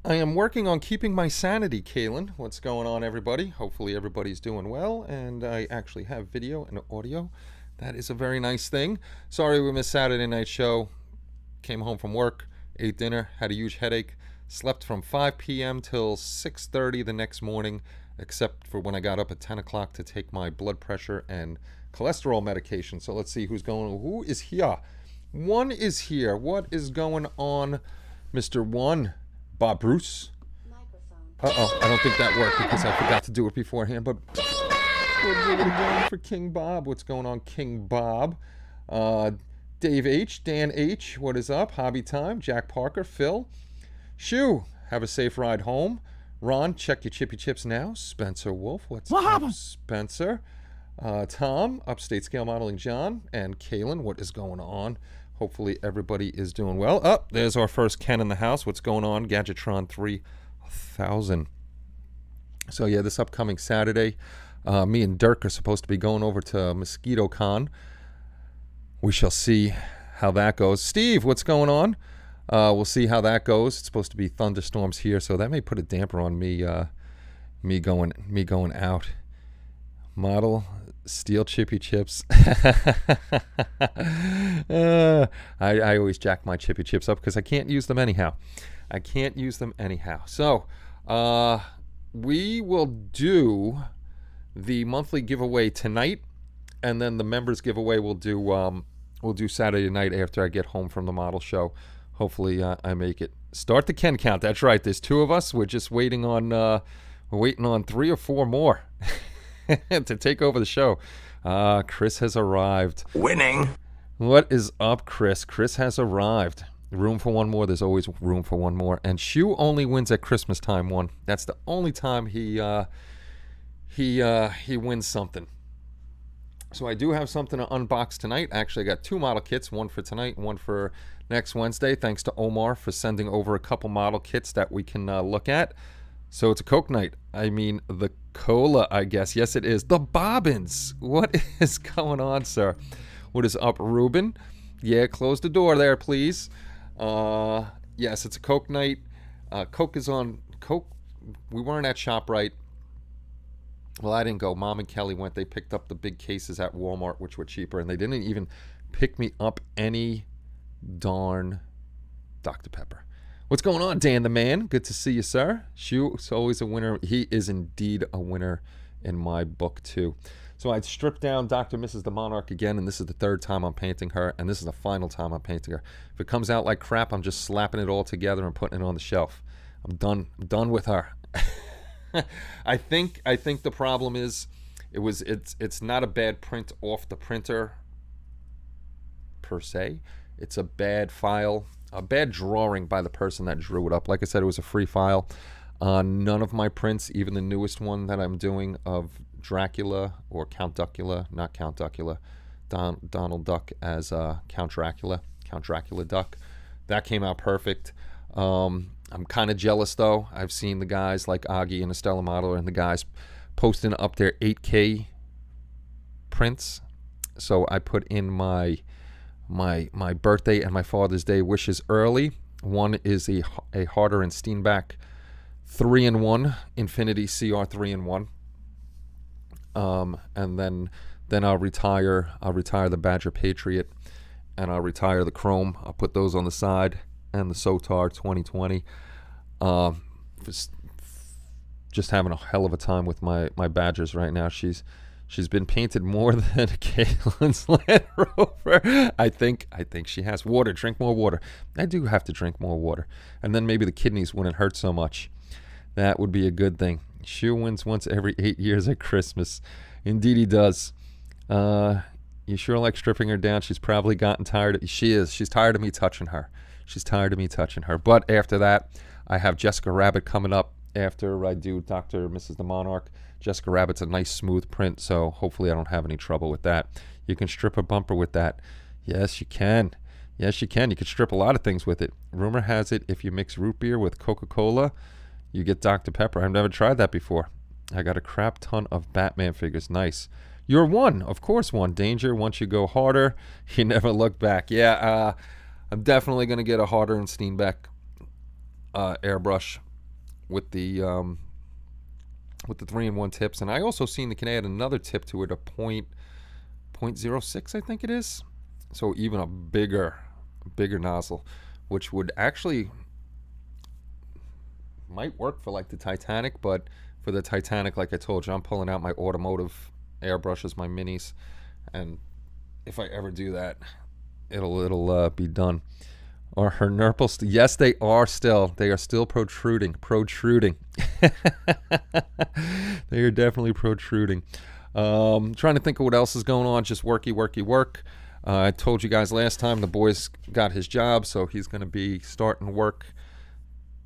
I am working on keeping my sanity, Kaylin. What's going on, everybody? Hopefully everybody's doing well, and I actually have video and audio. That is a very nice thing. Sorry we missed Saturday night show. Came home from work, ate dinner, had a huge headache, slept from 5 p.m. till 6:30 the next morning, except for when I got up at 10 o'clock to take my blood pressure and cholesterol medication. So let's see who is here. One is here. What is going on, Mr. One? Bob Bruce. Uh-oh, I don't think that worked because I forgot to do it beforehand, but we'll do it again for King Bob. What's going on, King Bob? Dave H, Dan H, what is up? Hobby Time, Jack Parker, Phil. Shoo, have a safe ride home. Ron, check your chippy chips now. Spencer Wolf, what's up, Spencer? Tom, Upstate Scale Modeling John, and Kaylin, what is going on? Hopefully everybody is doing well. Oh, there's our first Ken in the house. What's going on? Gadgetron 3000. So yeah, this upcoming Saturday, me and Dirk are supposed to be going over to Mosquito Con. We shall see how that goes. Steve, what's going on? We'll see how that goes. It's supposed to be thunderstorms here, so that may put a damper on me going out. Model steel chippy chips. I always jack my chippy chips up because I can't use them anyhow. So we will do the monthly giveaway tonight, and then the members giveaway we'll do Saturday night after I get home from the model show. Hopefully I make it. Start the Ken count. That's right. There's 2 of us. We're just waiting on 3 or 4 more to take over the show. Chris has arrived. Winning. What is up, Chris? Chris has arrived. Room for one more. There's always room for one more. And Shu only wins at Christmas time one. That's the only time he wins something. So I do have something to unbox tonight. Actually, I got 2 model kits, one for tonight, one for next Wednesday. Thanks to Omar for sending over a couple model kits that we can look at. So it's a Coke night. I mean, the cola, I guess. Yes, it is. The Bobbins. What is going on, sir? What is up, Ruben? Yeah, close the door there, please. Yes, it's a Coke night. Coke is on. Coke, we weren't at ShopRite. Well, I didn't go. Mom and Kelly went. They picked up the big cases at Walmart, which were cheaper, and they didn't even pick me up any darn Dr. Pepper. What's going on, Dan the Man? Good to see you, sir. Shu's always a winner. He is indeed a winner in my book, too. So I'd stripped down Dr. Mrs. the Monarch again, and this is the 3rd time I'm painting her, and this is the final time I'm painting her. If it comes out like crap, I'm just slapping it all together and putting it on the shelf. I'm done with her. I think the problem is it's not a bad print off the printer per se. It's a bad file, a bad drawing by the person that drew it up. Like I said, it was a free file. None of my prints, even the newest one that I'm doing of Dracula or Count Duckula, not Count Duckula, Donald Duck as Count Dracula Duck, that came out perfect. I'm kind of jealous though. I've seen the guys like Augie and Estella Modeler and the guys posting up their 8K prints. So I put in my birthday and my Father's Day wishes early. One is a Harder and Steenbeck 3-in-1 Infinity CR 3-in-1. And then I'll retire the Badger Patriot, and I'll retire the Chrome. I'll put those on the side, and the Sotar 2020. Just having a hell of a time with my Badgers right now. She's been painted more than Caitlin's Land Rover. I think she has. Water. Drink more water. I do have to drink more water. And then maybe the kidneys wouldn't hurt so much. That would be a good thing. She wins once every 8 years at Christmas. Indeed he does. You sure like stripping her down. She's probably gotten tired. She is. She's tired of me touching her. But after that, I have Jessica Rabbit coming up after I do Dr. Mrs. the Monarch. Jessica Rabbit's a nice smooth print, so hopefully I don't have any trouble with that. You can strip a bumper with that. Yes, you can. You can strip a lot of things with it. Rumor has it if you mix root beer with Coca-Cola, you get Dr. Pepper. I've never tried that before. I got a crap ton of Batman figures. Nice. You're one. Of course one. Danger. Once you go harder, you never look back. Yeah, I'm definitely going to get a Harder and Steenbeck airbrush. with the 3-in-1 tips, and I also seen they can add another tip to it, a .06, I think it is. So even a bigger nozzle, which would actually might work for like the Titanic, but for the Titanic, like I told you, I'm pulling out my automotive airbrushes, my minis, and if I ever do that, it'll be done. Are her nurples? Yes, they are still. They are still protruding. They are definitely protruding. Trying to think of what else is going on. Just work. I told you guys last time the boy's got his job, so he's going to be starting work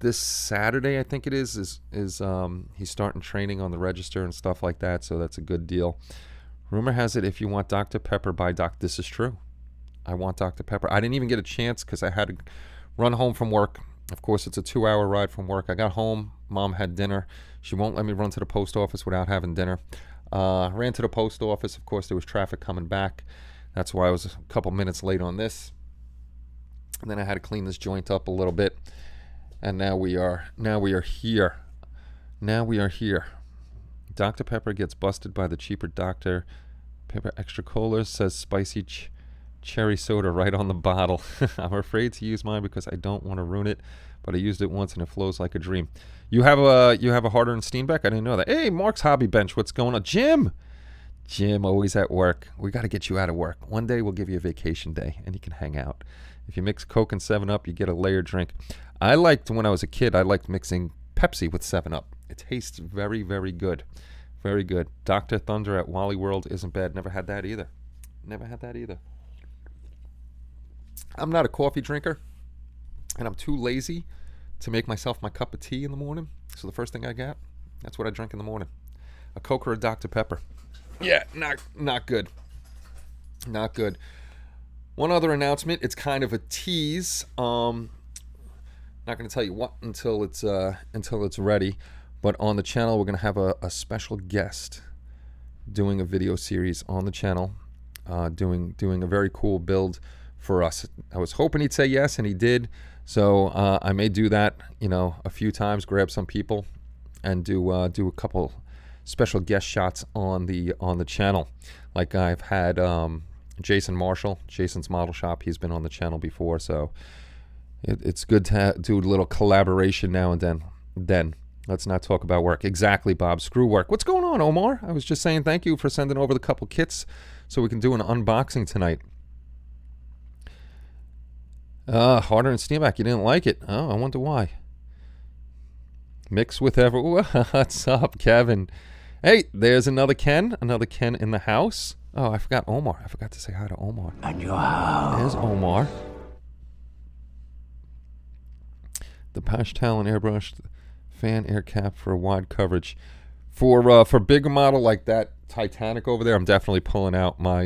this Saturday, I think it is he's starting training on the register and stuff like that, so that's a good deal. Rumor has it, if you want Dr. Pepper, buy This is true. I want Dr. Pepper. I didn't even get a chance because I had to run home from work. Of course, it's a 2-hour ride from work. I got home. Mom had dinner. She won't let me run to the post office without having dinner. Ran to the post office. Of course, there was traffic coming back. That's why I was a couple minutes late on this. And then I had to clean this joint up a little bit. And now we are here. Dr. Pepper gets busted by the cheaper Dr. Pepper Extra Cola, says spicy cherry soda right on the bottle. I'm afraid to use mine because I don't want to ruin it, but I used it once and it flows like a dream. You have a Harder and Steenbeck? I didn't know that. Hey, Mark's Hobby Bench, what's going on? Jim, always at work. We got to get you out of work. One day we'll give you a vacation day and you can hang out. If you mix Coke and 7-Up, you get a layered drink. I liked, when I was a kid, I liked mixing Pepsi with 7-Up. It tastes very, very good. Very good. Dr. Thunder at Wally World isn't bad. Never had that either. I'm not a coffee drinker, and I'm too lazy to make myself my cup of tea in the morning. So the first thing I got, that's what I drink in the morning. A Coke or a Dr. Pepper. Yeah, not good. Not good. One other announcement. It's kind of a tease. Not going to tell you what until it's ready. But on the channel, we're going to have a special guest doing a video series on the channel, doing a very cool build for us. I was hoping he'd say yes, and he did. So I may do that, a few times, grab some people, and do a couple special guest shots on the channel. Like I've had Jason Marshall, Jason's Model Shop. He's been on the channel before, so it's good to do a little collaboration now and then. Let's not talk about work. Exactly, Bob. Screw work. What's going on, Omar? I was just saying thank you for sending over the couple kits so we can do an unboxing tonight. Harder and Steenbeck, you didn't like it. Oh, I wonder why. Mix with what's up, Kevin? Hey, there's another Ken in the house. Oh, I forgot Omar. I forgot to say hi to Omar. At your house. There's Omar. The Pash Talon airbrush fan air cap for wide coverage. For bigger model like that Titanic over there, I'm definitely pulling out my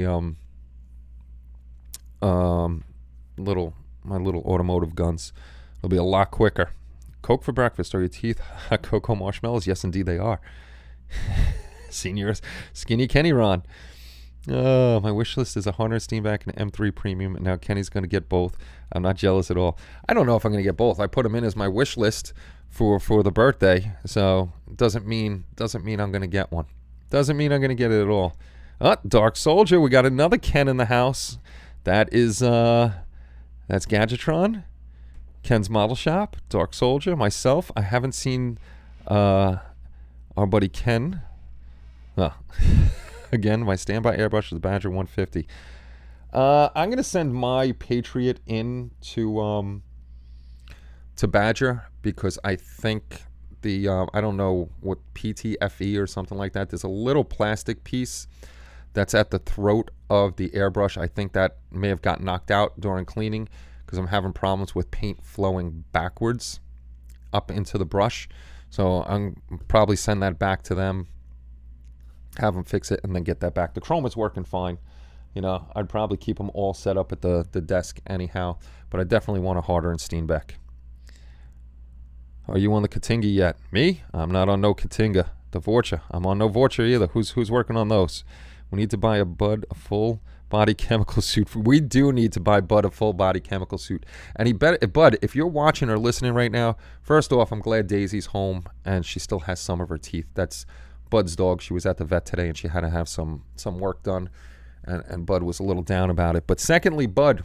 little automotive guns. It'll be a lot quicker. Coke for breakfast. Are your teeth hot cocoa marshmallows? Yes, indeed they are. Senior Skinny Kenny Ron. Oh, my wish list is a Harder Steenbeck and M3 Premium, and now Kenny's going to get both. I'm not jealous at all. I don't know if I'm going to get both. I put them in as my wish list for the birthday, so it doesn't mean I'm going to get one. Doesn't mean I'm going to get it at all. Dark Soldier. We got another Ken in the house. That's Gadgetron. Ken's Model Shop. Dark Soldier. Myself. I haven't seen our buddy Ken. Again, my standby airbrush is Badger 150. I'm going to send my Patriot in to Badger because I think I don't know what PTFE or something like that. There's a little plastic piece that's at the throat of the airbrush. I think that may have got knocked out during cleaning because I'm having problems with paint flowing backwards up into the brush. So I'm probably send that back to them, have them fix it, and then get that back. The chrome is working fine. I'd probably keep them all set up at the desk anyhow, but I definitely want a Harder and Steenbeck. Are you on the Katinga yet? Me? I'm not on no Katinga. The Vorcha. I'm on no Vorcha either. Who's working on those? We need to buy a Bud a full body chemical suit. We do need to buy Bud a full body chemical suit. And Bud, if you're watching or listening right now, first off, I'm glad Daisy's home and she still has some of her teeth. That's Bud's dog. She was at the vet today and she had to have some work done. And Bud was a little down about it. But secondly, Bud,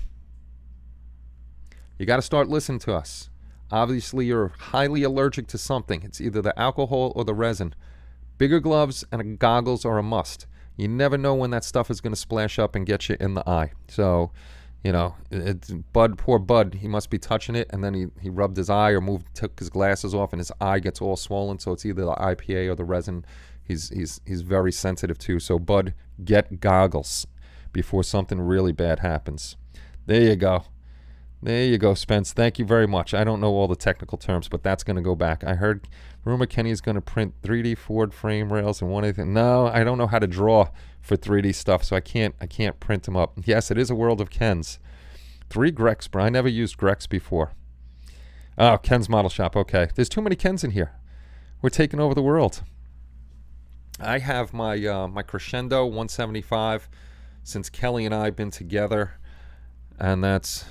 you got to start listening to us. Obviously, you're highly allergic to something. It's either the alcohol or the resin. Bigger gloves and goggles are a must. You never know when that stuff is going to splash up and get you in the eye. So, you know, poor Bud, he must be touching it, and then he rubbed his eye or took his glasses off, and his eye gets all swollen. So it's either the IPA or the resin. He's very sensitive to. So, Bud, get goggles before something really bad happens. There you go. There you go, Spence. Thank you very much. I don't know all the technical terms, but that's going to go back. I heard rumor Kenny's going to print 3D Ford frame rails and one anything. No, I don't know how to draw for 3D stuff, so I can't print them up. Yes, it is a world of Ken's. 3 Grex, but I never used Grex before. Oh, Ken's Model Shop. Okay. There's too many Kens in here. We're taking over the world. I have my my Crescendo 175 since Kelly and I have been together, and that's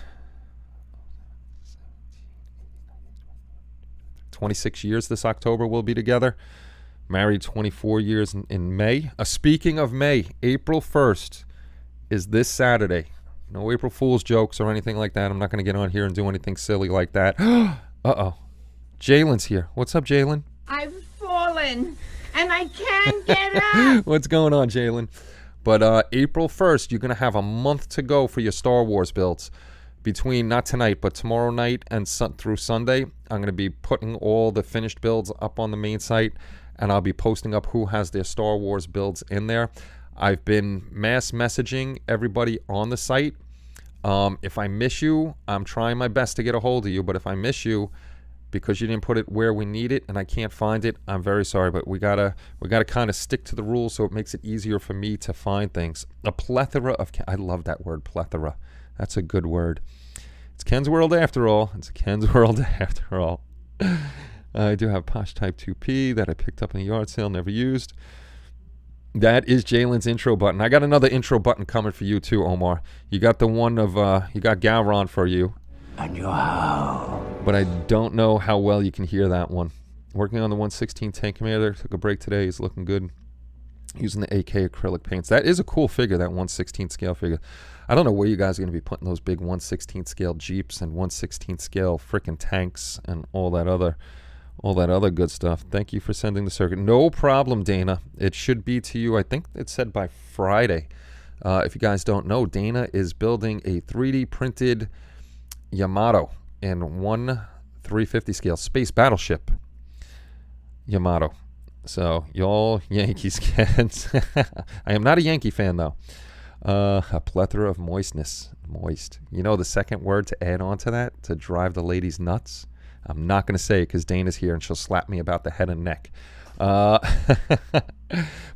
26 years this October we'll be together. Married 24 years in May. Speaking of May, April 1st is this Saturday. No April Fool's jokes or anything like that. I'm not going to get on here and do anything silly like that. Uh-oh. Jalen's here. What's up, Jalen? I've fallen and I can't get up. What's going on, Jalen? But April 1st, you're going to have a month to go for your Star Wars builds. Between, not tonight, but tomorrow night and through Sunday, I'm going to be putting all the finished builds up on the main site, and I'll be posting up who has their Star Wars builds in there. I've been mass messaging everybody on the site. If I miss you, I'm trying my best to get a hold of you, but if I miss you because you didn't put it where we need it and I can't find it, I'm very sorry, but we gotta kind of stick to the rules so it makes it easier for me to find things. A plethora of, I love that word, plethora. That's a good word. It's Ken's World after all. It's Ken's World after all. I do have Posh Type 2P that I picked up in a yard sale, never used. That is Jalen's intro button. I got another intro button coming for you too, Omar. You got the one of, you got Gowron for you. And you how? But I don't know how well you can hear that one. Working on the 1/16 Tank Commander. Took a break today. He's looking good. Using the AK acrylic paints. That is a cool figure, that 1/16 scale figure. I don't know where you guys are going to be putting those big 1/16 scale Jeeps and 1/16 scale freaking tanks and all that other good stuff. Thank you for sending the circuit. No problem, Dana. It should be to you. I think it said by Friday. If you guys don't know, Dana is building a 3D printed Yamato in 1/350 scale space battleship Yamato. So, y'all Yankees fans. I am not a Yankee fan, though. A plethora of moistness. Moist. You know the second word to add on to that? To drive the ladies nuts? I'm not going to say it because Dana's here and she'll slap me about the head and neck. But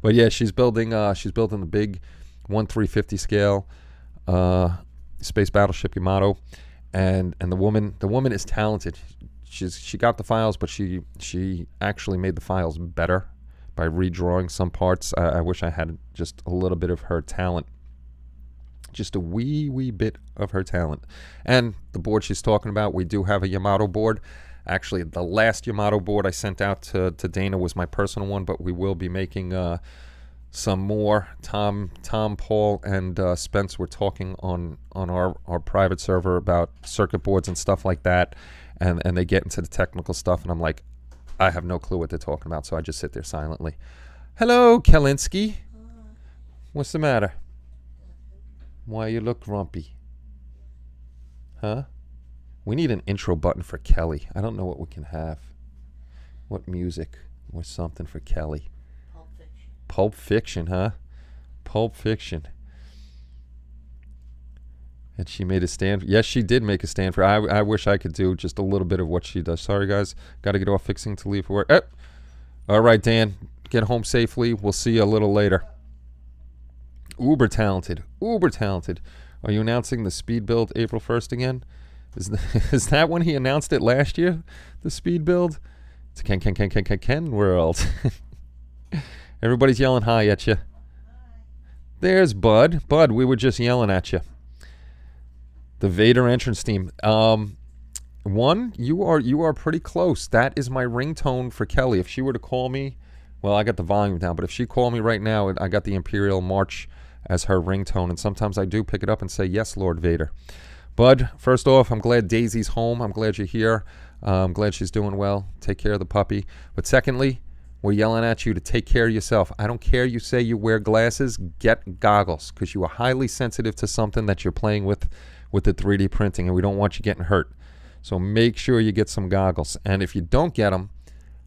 yeah, she's building the big 1/350 scale space battleship Yamato. And the woman is talented. She got the files, but she actually made the files better by redrawing some parts. I wish I had just a little bit of her talent, just a wee bit of her talent. And the board she's talking about, we do have a Yamato board. Actually, the last Yamato board I sent out to Dana was my personal one, but we will be making some more. Tom, Paul, and Spence were talking on our private server about circuit boards and stuff like that. And they get into the technical stuff, and I'm like, I have no clue what they're talking about, so I just sit there silently. Hello, Kalinsky. What's the matter? Why you look grumpy? Huh? We need an intro button for Kelly. I don't know what we can have. What music or something for Kelly? Pulp Fiction. Pulp Fiction, huh? Pulp Fiction. And she made a stand. Yes, she did make a stand for. I wish I could do just a little bit of what she does. Sorry, guys. Got to get off fixing to leave for work. All right, Dan. Get home safely. We'll see you a little later. Uber talented. Uber talented. Are you announcing the speed build April 1st again? Is that when he announced it last year? The speed build? It's Ken World. Everybody's yelling hi at you. There's Bud. Bud, we were just yelling at you. The Vader entrance team. One, you are pretty close. That is my ringtone for Kelly. If she were to call me, well, I got the volume down, but if she called me right now, I got the Imperial March as her ringtone, and sometimes I do pick it up and say, yes, Lord Vader. Bud, first off, I'm glad Daisy's home. I'm glad you're here. I'm glad she's doing well. Take care of the puppy. But secondly, we're yelling at you to take care of yourself. I don't care you say you wear glasses. Get goggles, because you are highly sensitive to something that you're playing with the 3D printing, and we don't want you getting hurt. So make sure you get some goggles. And if you don't get them,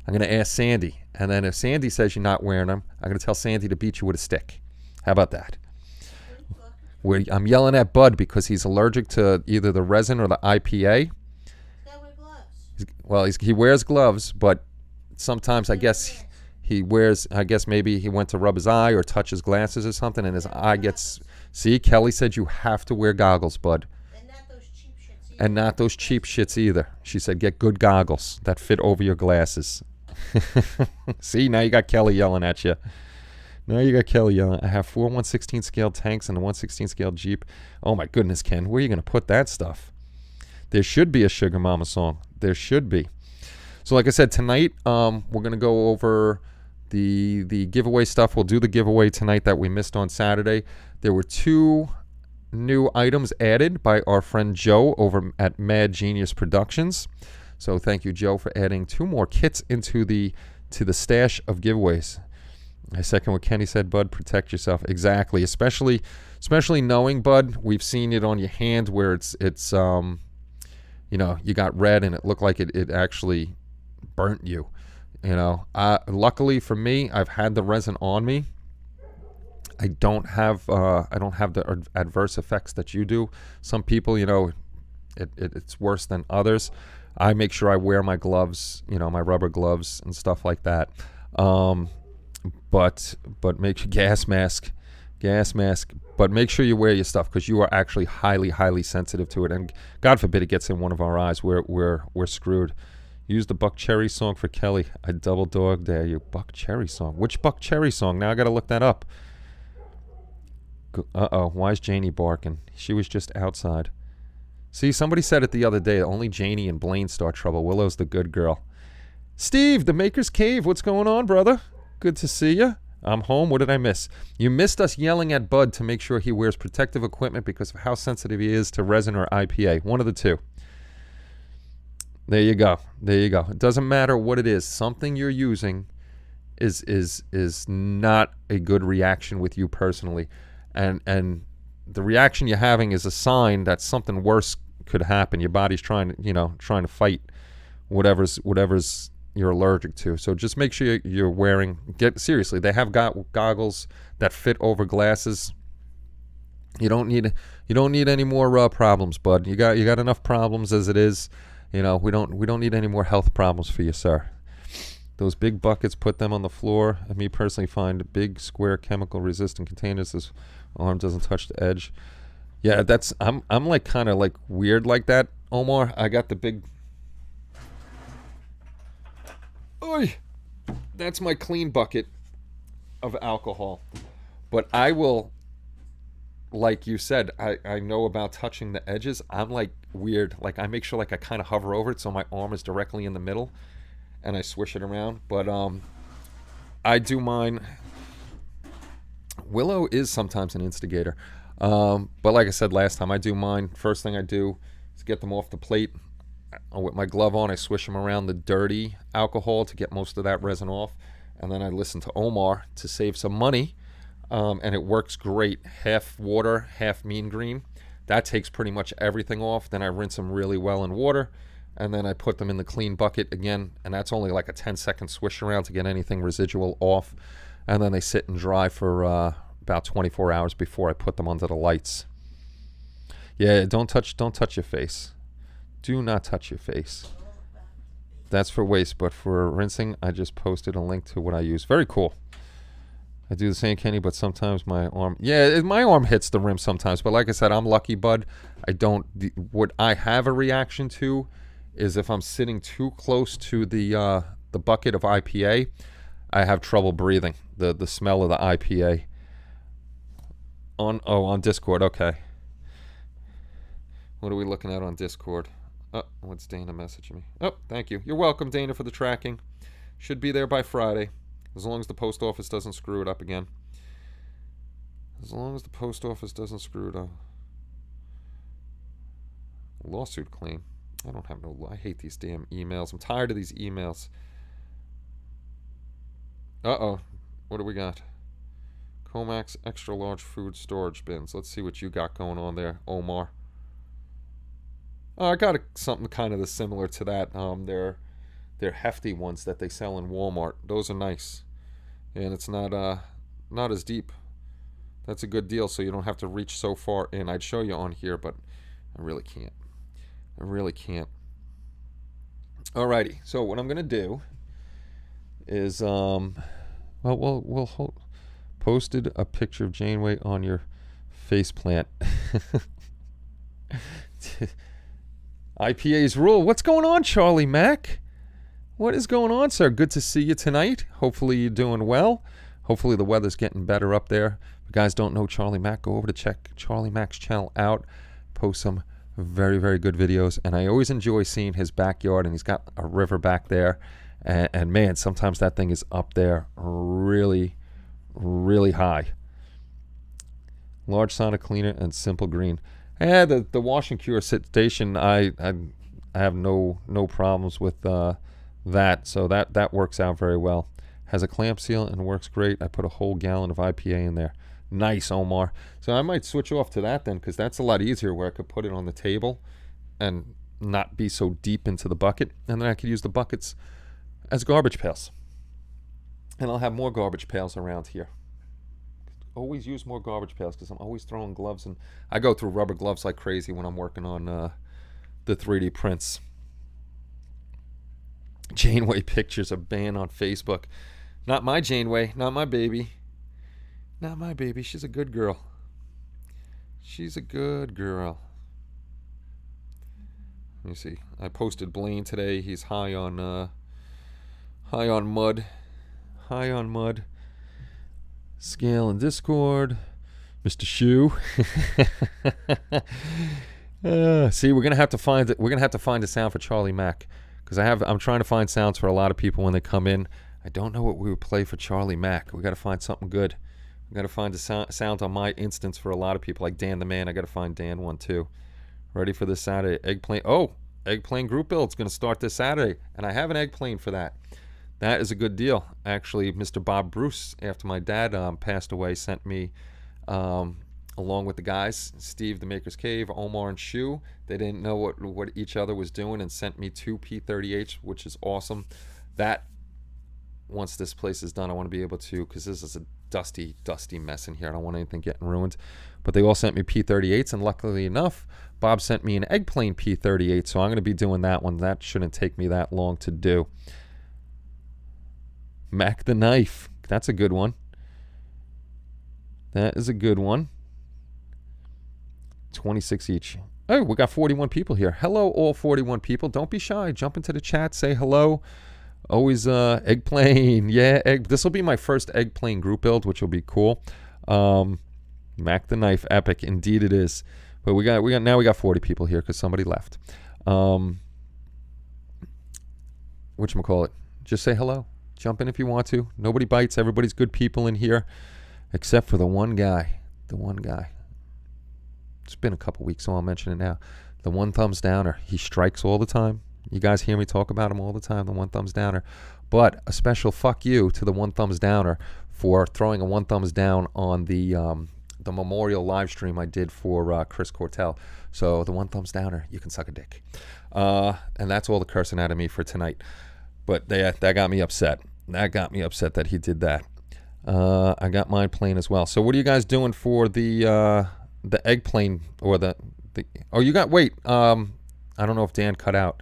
I'm going to ask Sandy. And then if Sandy says you're not wearing them, I'm going to tell Sandy to beat you with a stick. How about that? I'm yelling at Bud because he's allergic to either the resin or the IPA. Well, he wears gloves, but sometimes I guess he wears, maybe he went to rub his eye or touch his glasses or something, and his eye gets... See, Kelly said you have to wear goggles, Bud. And not those cheap shits either. She said get good goggles that fit over your glasses. See, now you got Kelly yelling at you. Now you got Kelly yelling. I have 4 1/16 scale tanks and a 1/16 scale Jeep. Oh my goodness, Ken, where are you going to put that stuff? There should be a Sugar Mama song. There should be. So like I said, tonight we're going to go over the giveaway stuff. We'll do the giveaway tonight that we missed on Saturday. There were 2 new items added by our friend Joe over at Mad Genius Productions. So thank you, Joe, for adding 2 more kits into the stash of giveaways. I second what Kenny said, Bud. Protect yourself. Exactly. Especially knowing, Bud, we've seen it on your hand where it's you got red and it looked like it actually burnt you. Luckily for me, I've had the resin on me. I don't have the adverse effects that you do. Some people, it's worse than others. I make sure I wear my gloves, my rubber gloves and stuff like that. But make sure gas mask. But make sure you wear your stuff because you are actually highly, highly sensitive to it. And God forbid it gets in one of our eyes. We're screwed. Use the Buck Cherry song for Kelly. I double dog dare you. Buck Cherry song. Which Buck Cherry song? Now I got to look that up. Uh-oh. Why is Janie barking? She was just outside. See, somebody said it the other day. Only Janie and Blaine start trouble. Willow's the good girl. Steve, the Maker's Cave. What's going on, brother? Good to see you. I'm home. What did I miss? You missed us yelling at Bud to make sure he wears protective equipment because of how sensitive he is to resin or IPA. One of the two. There you go. It doesn't matter what it is. Something you're using is not a good reaction with you personally. And the reaction you're having is a sign that something worse could happen. Your body's trying to fight whatever's you're allergic to. So just make sure you're wearing. Seriously, they have got goggles that fit over glasses. You don't need any more problems, Bud. You got enough problems as it is. We don't need any more health problems for you, sir. Those big buckets, put them on the floor. And me personally find big square chemical resistant containers. This arm doesn't touch the edge. Yeah, I'm like kind of like weird like that, Omar. I got the big. Oy, that's my clean bucket of alcohol. But I will, like you said, I know about touching the edges. I'm like weird. Like I make sure like I kind of hover over it so my arm is directly in the middle and I swish it around. But I do mine. Willow is sometimes an instigator. But like I said last time, I do mine. First thing I do is get them off the plate. With my glove on, I swish them around the dirty alcohol to get most of that resin off. And then I listen to Omar to save some money. And it works great. Half water, half mean green. That takes pretty much everything off. Then I rinse them really well in water. And then I put them in the clean bucket again. And that's only like a 10-second swish around to get anything residual off. And then they sit and dry for about 24 hours before I put them under the lights. Yeah, don't touch your face. Do not touch your face. That's for waste, but for rinsing, I just posted a link to what I use. Very cool. I do the same, Kenny, but sometimes my arm... Yeah, my arm hits the rim sometimes, but like I said, I'm lucky, Bud. What I have a reaction to is if I'm sitting too close to the bucket of IPA, I have trouble breathing. The smell of the IPA. On Discord. Okay. What are we looking at on Discord? Oh, what's Dana messaging me? Oh, thank you. You're welcome, Dana, for the tracking. Should be there by Friday, as long as the post office doesn't screw it up again. As long as the post office doesn't screw it up. Lawsuit claim. I hate these damn emails. I'm tired of these emails. Uh-oh. What do we got? Comax extra large food storage bins. Let's see what you got going on there, Omar. I got something kind of similar to that. They're hefty ones that they sell in Walmart. Those are nice, and it's not as deep. That's a good deal, so you don't have to reach so far in. I'd show you on here, but I really can't. Alrighty. So what I'm gonna do is we'll hold. Posted a picture of Janeway on your faceplant. IPA's rule. What's going on, Charlie Mack? What is going on, sir? Good to see you tonight. Hopefully you're doing well. Hopefully the weather's getting better up there. If you guys don't know Charlie Mack, go over to check Charlie Mack's channel out. Post some very, very good videos. And I always enjoy seeing his backyard, and he's got a river back there. And man, sometimes that thing is up there really, really high. Large Sonic cleaner and simple green. The wash and cure station, I have no problems with that, so that works out very well. Has a clamp seal and works great. I put a whole gallon of IPA in there. Nice, Omar. So I might switch off to that then, because that's a lot easier, where I could put it on the table and not be so deep into the bucket, and then I could use the buckets as garbage pails. And I'll have more garbage pails around here. Always use more garbage pails, because I'm always throwing gloves, and I go through rubber gloves like crazy when I'm working on the 3D prints. Janeway pictures are banned on Facebook. Not my Janeway, not my baby. Not my baby. She's a good girl. She's a good girl. Let me see. I posted Blaine today. He's high on mud. High on mud. Scale in Discord. Mr. Shoe. See, we're gonna have to find it. We're gonna have to find a sound for Charlie Mack, because I'm trying to find sounds for a lot of people when they come in. I don't know what we would play for Charlie Mack. We got to find something good. We got to find a sound on my instance for a lot of people, like Dan the Man. I got to find Dan one too. Ready for this Saturday? Eggplane. Oh, Eggplane group build's gonna start this Saturday, and I have an Eggplane for that. That is a good deal. Actually, Mr. Bob Bruce, after my dad passed away, sent me, along with the guys, Steve, the Maker's Cave, Omar, and Shu. They didn't know what each other was doing, and sent me 2 P38s, which is awesome. That, once this place is done, I want to be able to, because this is a dusty, dusty mess in here. I don't want anything getting ruined. But they all sent me P38s, and luckily enough, Bob sent me an Eggplane P38, so I'm going to be doing that one. That shouldn't take me that long to do. Mac the Knife. That's a good one. That is a good one. 26 each. Oh, we got 41 people here. Hello, all 41 people. Don't be shy. Jump into the chat. Say hello. Always Eggplane. Yeah, this will be my first Eggplane group build, which will be cool. Mac the Knife. Epic. Indeed it is. But we got 40 people here because somebody left. Whatchamacallit? Just say hello. Jump in if you want to. Nobody bites. Everybody's good people in here, except for the one guy. The one guy. It's been a couple weeks, so I'll mention it now. The one thumbs downer. He strikes all the time. You guys hear me talk about him all the time, the one thumbs downer. But a special fuck you to the one thumbs downer for throwing a one thumbs down on the memorial live stream I did for Chris Cortell. So the one thumbs downer, you can suck a dick. And that's all the cursing out of me for tonight. But that got me upset. That got me upset that he did that. I got mine playing as well. So what are you guys doing for the Eggplane, or the oh, you got, wait, I don't know if Dan cut out.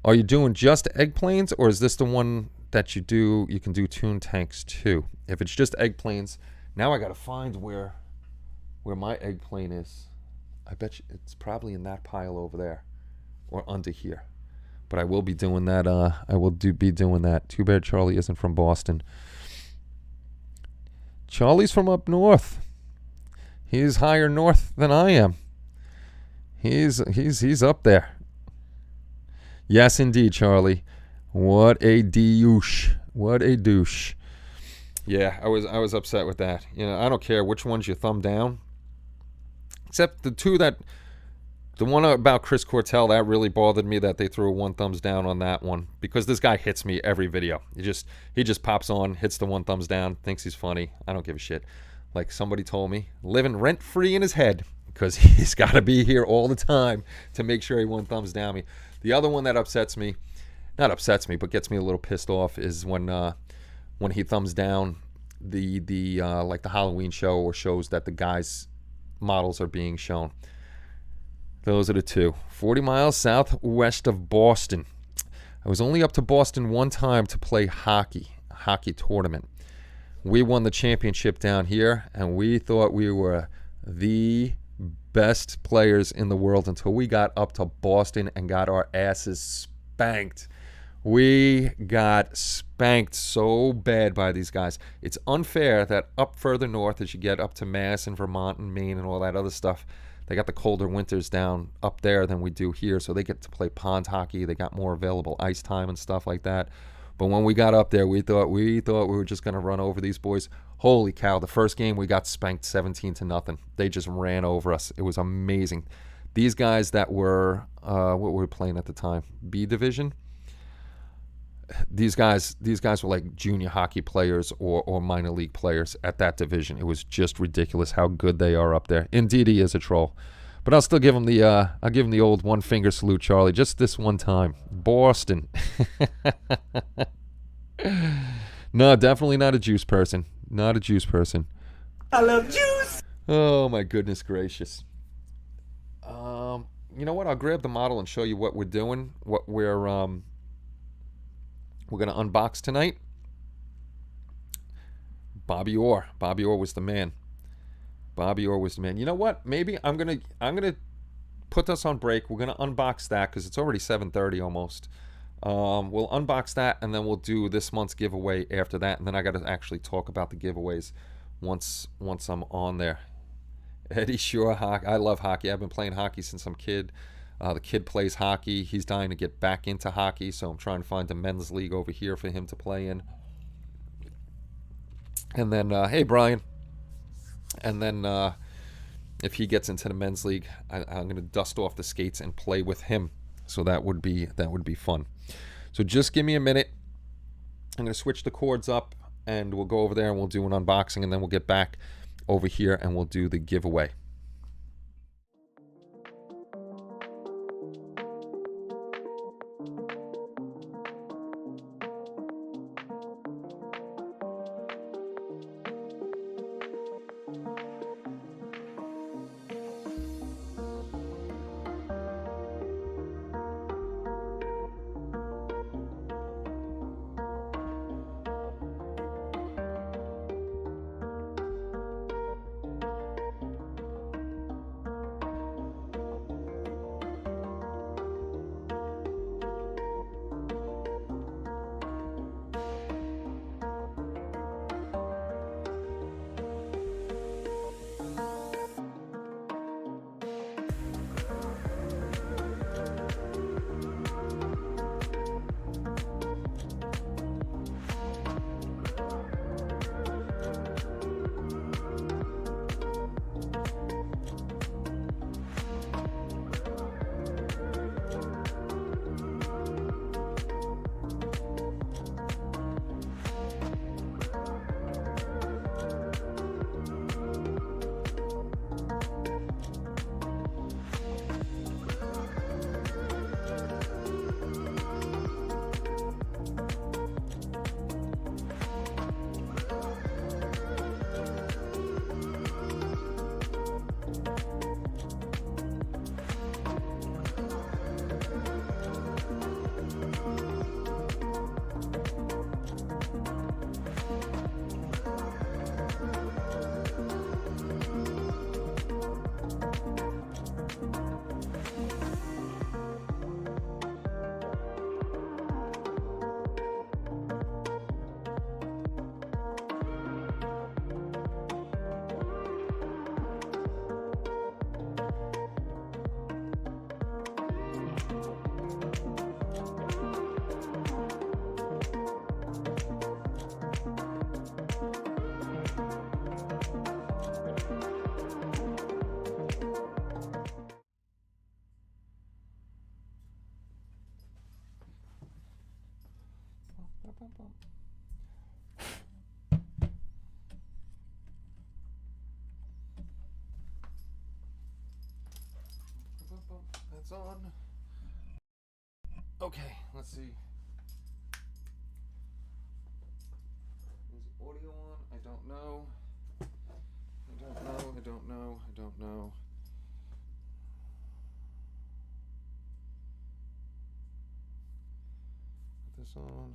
Are you doing just Eggplanes, or is this the one that you can do Toon Tanks too? If it's just Eggplanes, now I got to find where my Eggplane is. I bet you it's probably in that pile over there or under here. But I will be doing that. Be doing that. Too bad Charlie isn't from Boston. Charlie's from up north. He's higher north than I am. He's up there. Yes, indeed, Charlie. What a douche. What a douche. Yeah, I was upset with that. You know, I don't care which ones you thumb down. Except the one about Chris Cortell, that really bothered me that they threw a 1 thumbs down on that one. Because this guy hits me every video. He just pops on, hits the 1 thumbs down, thinks he's funny. I don't give a shit. Like somebody told me, living rent-free in his head. Because he's got to be here all the time to make sure he 1 thumbs down me. The other one that upsets me, not upsets me, but gets me a little pissed off is when he thumbs down the like the Halloween show or shows that the guys' models are being shown. Those are the two. 40 miles southwest of Boston. I was only up to Boston one time to play hockey tournament. We won the championship down here, and we thought we were the best players in the world until we got up to Boston and got our asses spanked. We got spanked so bad by these guys. It's unfair that up further north, as you get up to Mass and Vermont and Maine and all that other stuff, they got the colder winters down up there than we do here, so they get to play pond hockey. They got more available ice time and stuff like that. But when we got up there, we thought we were just going to run over these boys. Holy cow, the first game we got spanked 17-0. They just ran over us. It was amazing. These guys that were, what were we playing at the time? B division? These guys were like junior hockey players or minor league players at that division. It was just ridiculous how good they are up there. Indeed, he is a troll. But I'll still give him the old 1 finger salute, Charlie, just this one time. Boston. No, definitely not a juice person. Not a juice person. I love juice. Oh my goodness gracious. You know what? I'll grab the model and show you what we're doing. What we're going to unbox tonight. Bobby Orr. Bobby Orr was the man. Bobby Orr was the man. You know what? Maybe I'm gonna put this on break. We're gonna unbox that because it's already 7:30 almost. We'll unbox that and then we'll do this month's giveaway after that. And then I got to actually talk about the giveaways once I'm on there. Eddie Shore, hockey. I love hockey. I've been playing hockey since I'm a kid. The kid plays hockey. He's dying to get back into hockey, so I'm trying to find a men's league over here for him to play in. And then, hey, Brian. And then if he gets into the men's league, I'm going to dust off the skates and play with him. So that would be fun. So just give me a minute. I'm going to switch the cords up, and we'll go over there and we'll do an unboxing, and then we'll get back over here and we'll do the giveaway. on. Okay, let's see. Is the audio on? I don't know. I don't know. Put this on.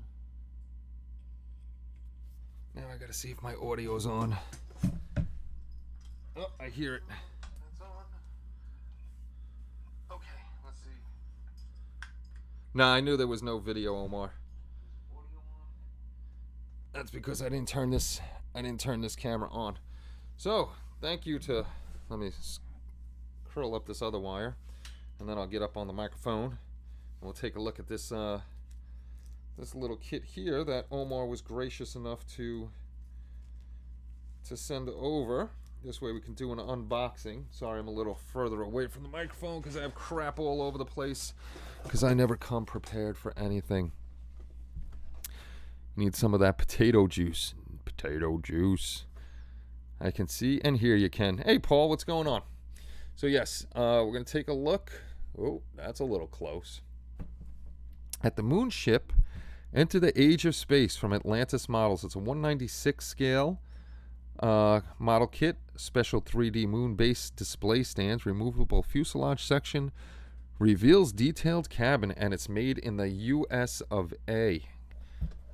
Now I gotta see if my audio's on. Oh, I hear it. That's on. Okay, let's see. Nah, I knew there was no video, Omar. That's because I didn't turn this camera on. So, thank you to, let me curl up this other wire, and then I'll get up on the microphone, and we'll take a look at this this little kit here that Omar was gracious enough to send over. This way we can do an unboxing. Sorry, I'm a little further away from the microphone because I have crap all over the place, because I never come prepared for anything. Need some of that potato juice. Potato juice. I can see and hear you, Ken. Hey, Paul, what's going on? So, yes, we're going to take a look. Oh, that's a little close. At the moon ship, Enter the Age of Space from Atlantis Models. It's a 196 scale model kit. Special 3D moon base display stands. Removable fuselage section. Reveals detailed cabin. And it's made in the US of A.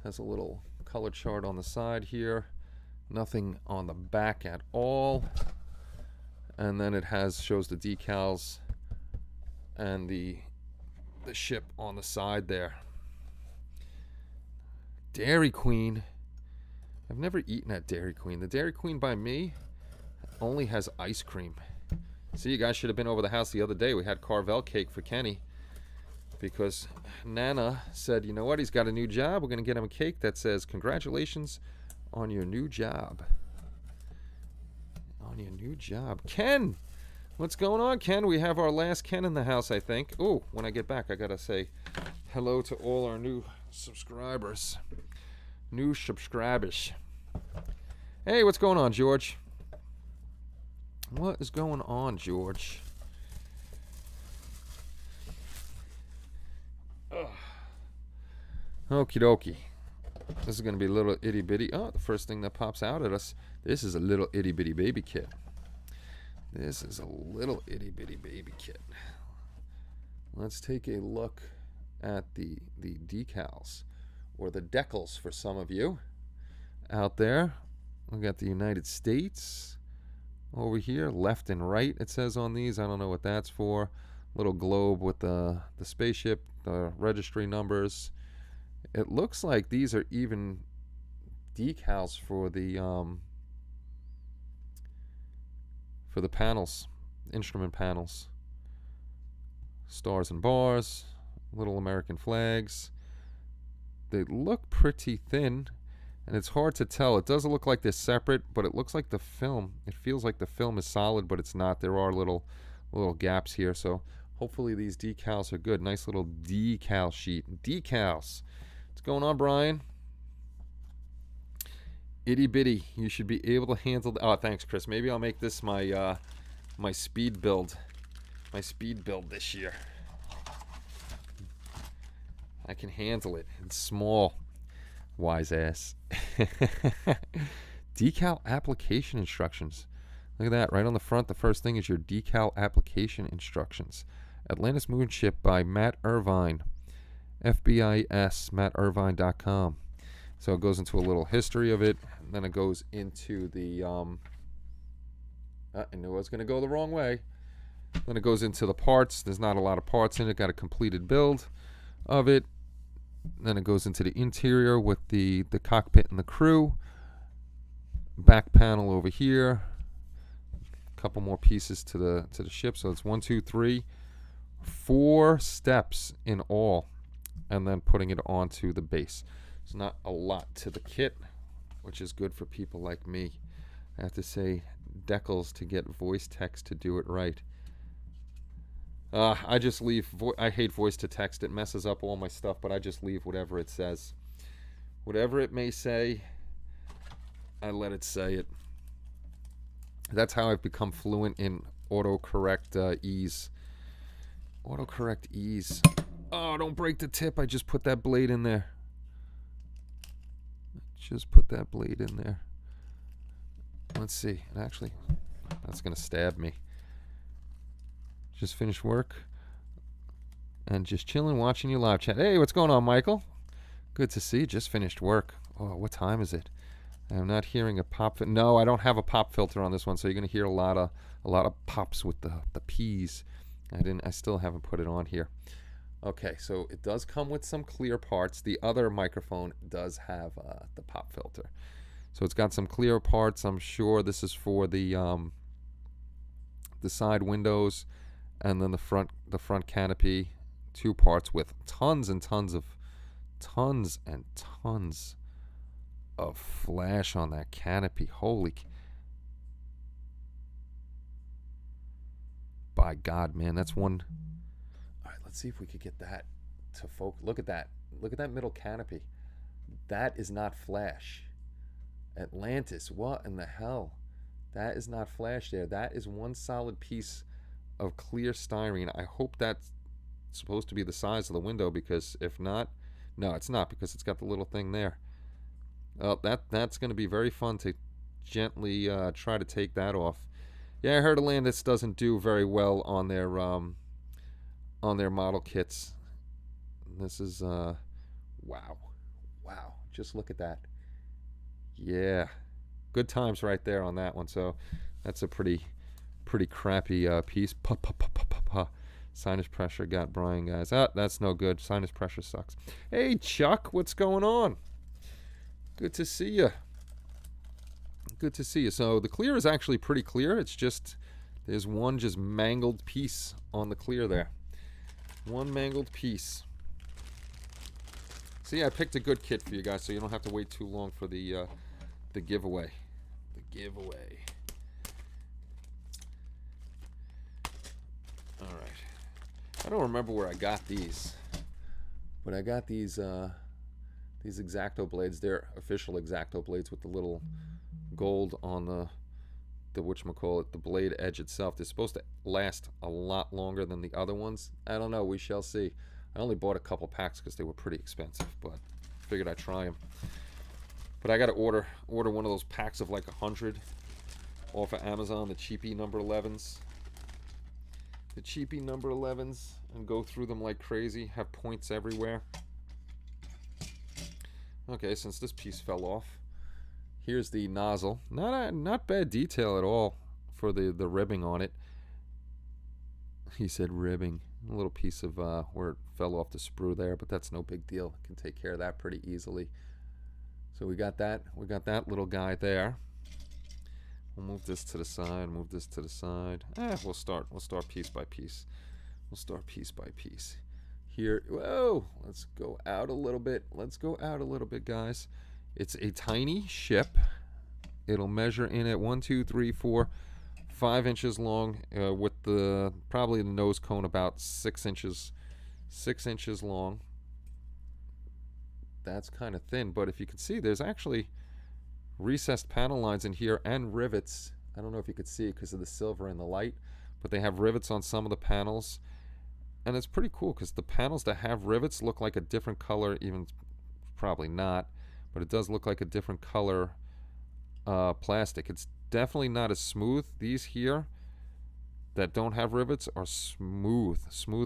Has a little color chart on the side here. Nothing on the back at all. And then it shows the decals and the ship on the side there. Dairy Queen. I've never eaten at Dairy Queen. The Dairy Queen by me only has ice cream. See, you guys should have been over the house the other day. We had Carvel cake for Kenny, because Nana said, you know what, he's got a new job. We're going to get him a cake that says, congratulations on your new job. On your new job. Ken! What's going on, Ken? We have our last Ken in the house, I think. Oh, when I get back, I got to say hello to all our new subscribers. New subscribers. Hey, what's going on, George? What is going on, George? Okie dokie. This is going to be a little itty bitty. Oh, the first thing that pops out at us. This is a little itty bitty baby kit. This is a little itty bitty baby kit. Let's take a look at the decals, or the decals for some of you out there. We got the United States over here, left and right, it says on these. I don't know what that's for. Little globe with the spaceship, the registry numbers. It looks like these are even decals for the panels, instrument panels. Stars and bars, little American flags. They look pretty thin, and it's hard to tell. It doesn't look like they're separate, but it looks like the film, it feels like the film is solid, but it's not. There are little gaps here, so hopefully these decals are good. Nice little decal sheet. Decals. What's going on, Brian? Itty bitty. You should be able to handle. Oh, thanks, Chris. Maybe I'll make this my my speed build. My speed build this year. I can handle it. It's small. Wise ass. Decal application instructions. Look at that. Right on the front, the first thing is your decal application instructions. Atlantis Moonship by Matt Irvine. FBIS, mattirvine.com. So it goes into a little history of it, and then it goes into the I knew I was going to go the wrong way. Then it goes into the parts. There's not a lot of parts in it. Got a completed build of it. Then it goes into the interior with the cockpit and the crew. Back panel over here. A couple more pieces to the ship. So it's 1, 2, 3, 4 steps in all, and then putting it onto the base. It's not a lot to the kit, which is good for people like me. I have to say decals to get voice text to do it right. I just leave. I hate voice to text. It messes up all my stuff, but I just leave whatever it says. Whatever it may say, I let it say it. That's how I've become fluent in autocorrect ease. Autocorrect ease. Oh, don't break the tip. I just put that blade in there. Just put that blade in there. Let's see. And actually, that's going to stab me. Just finished work. And just chilling, watching you live chat. Hey, what's going on, Michael? Good to see you. Just finished work. Oh, what time is it? I'm not hearing a pop. No, I don't have a pop filter on this one, so you're going to hear a lot of pops with the P's. I still haven't put it on here. Okay, so it does come with some clear parts. The other microphone does have the pop filter. So it's got some clear parts. I'm sure this is for the side windows and then the front canopy. 2 parts with tons and tons of flash on that canopy. Holy, by God, man, that's one. All right, let's see if we could get that to focus. Look at that. Look at that middle canopy. That is not flash. Atlantis, what in the hell? That is not flash there. That is one solid piece of clear styrene. I hope that's supposed to be the size of the window, because if not, no, it's not, because it's got the little thing there. That's going to be very fun to gently try to take that off. Yeah, I heard Atlantis doesn't do very well on their model kits. This is wow, just look at that. Yeah, good times right there on that one. So that's a pretty crappy piece. Sinus pressure got Brian, guys. That's no good. Sinus pressure sucks. Hey, Chuck, what's going on? Good to see you. Good to see you. So the clear is actually pretty clear. It's just there's one just mangled piece on the clear there. One mangled piece. See, I picked a good kit for you guys, so you don't have to wait too long for the giveaway. The giveaway. All right. I don't remember where I got these, but I got these X-Acto blades. They're official X-Acto blades with the little gold on the whatchamacallit, the blade edge itself. They're supposed to last a lot longer than the other ones. I don't know. We shall see. I only bought a couple packs because they were pretty expensive, but figured I'd try them. But I got to order one of those packs of like 100 off of Amazon, the cheapy number 11s. The cheapy number 11s, and go through them like crazy. Have points everywhere. Okay, since this piece fell off, here's the nozzle. Not bad detail at all for the ribbing on it. He said ribbing. A little piece of where it fell off the sprue there, but that's no big deal. Can take care of that pretty easily. So we got that. We got that little guy there. We'll move this to the side. Move this to the side. We'll start piece by piece. We'll start piece by piece. Here. Whoa. Let's go out a little bit. Let's go out a little bit, guys. It's a tiny ship. It'll measure in at 1, 2, 3, 4, 5 inches long, with probably the nose cone about 6 inches. 6 inches long. That's kind of thin, but if you can see, there's actually recessed panel lines in here and rivets. I don't know if you could see it because of the silver and the light, but they have rivets on some of the panels, and it's pretty cool because the panels that have rivets look like a different color. Even probably not, but it does look like a different color plastic. It's definitely not as smooth. These here that don't have rivets are smooth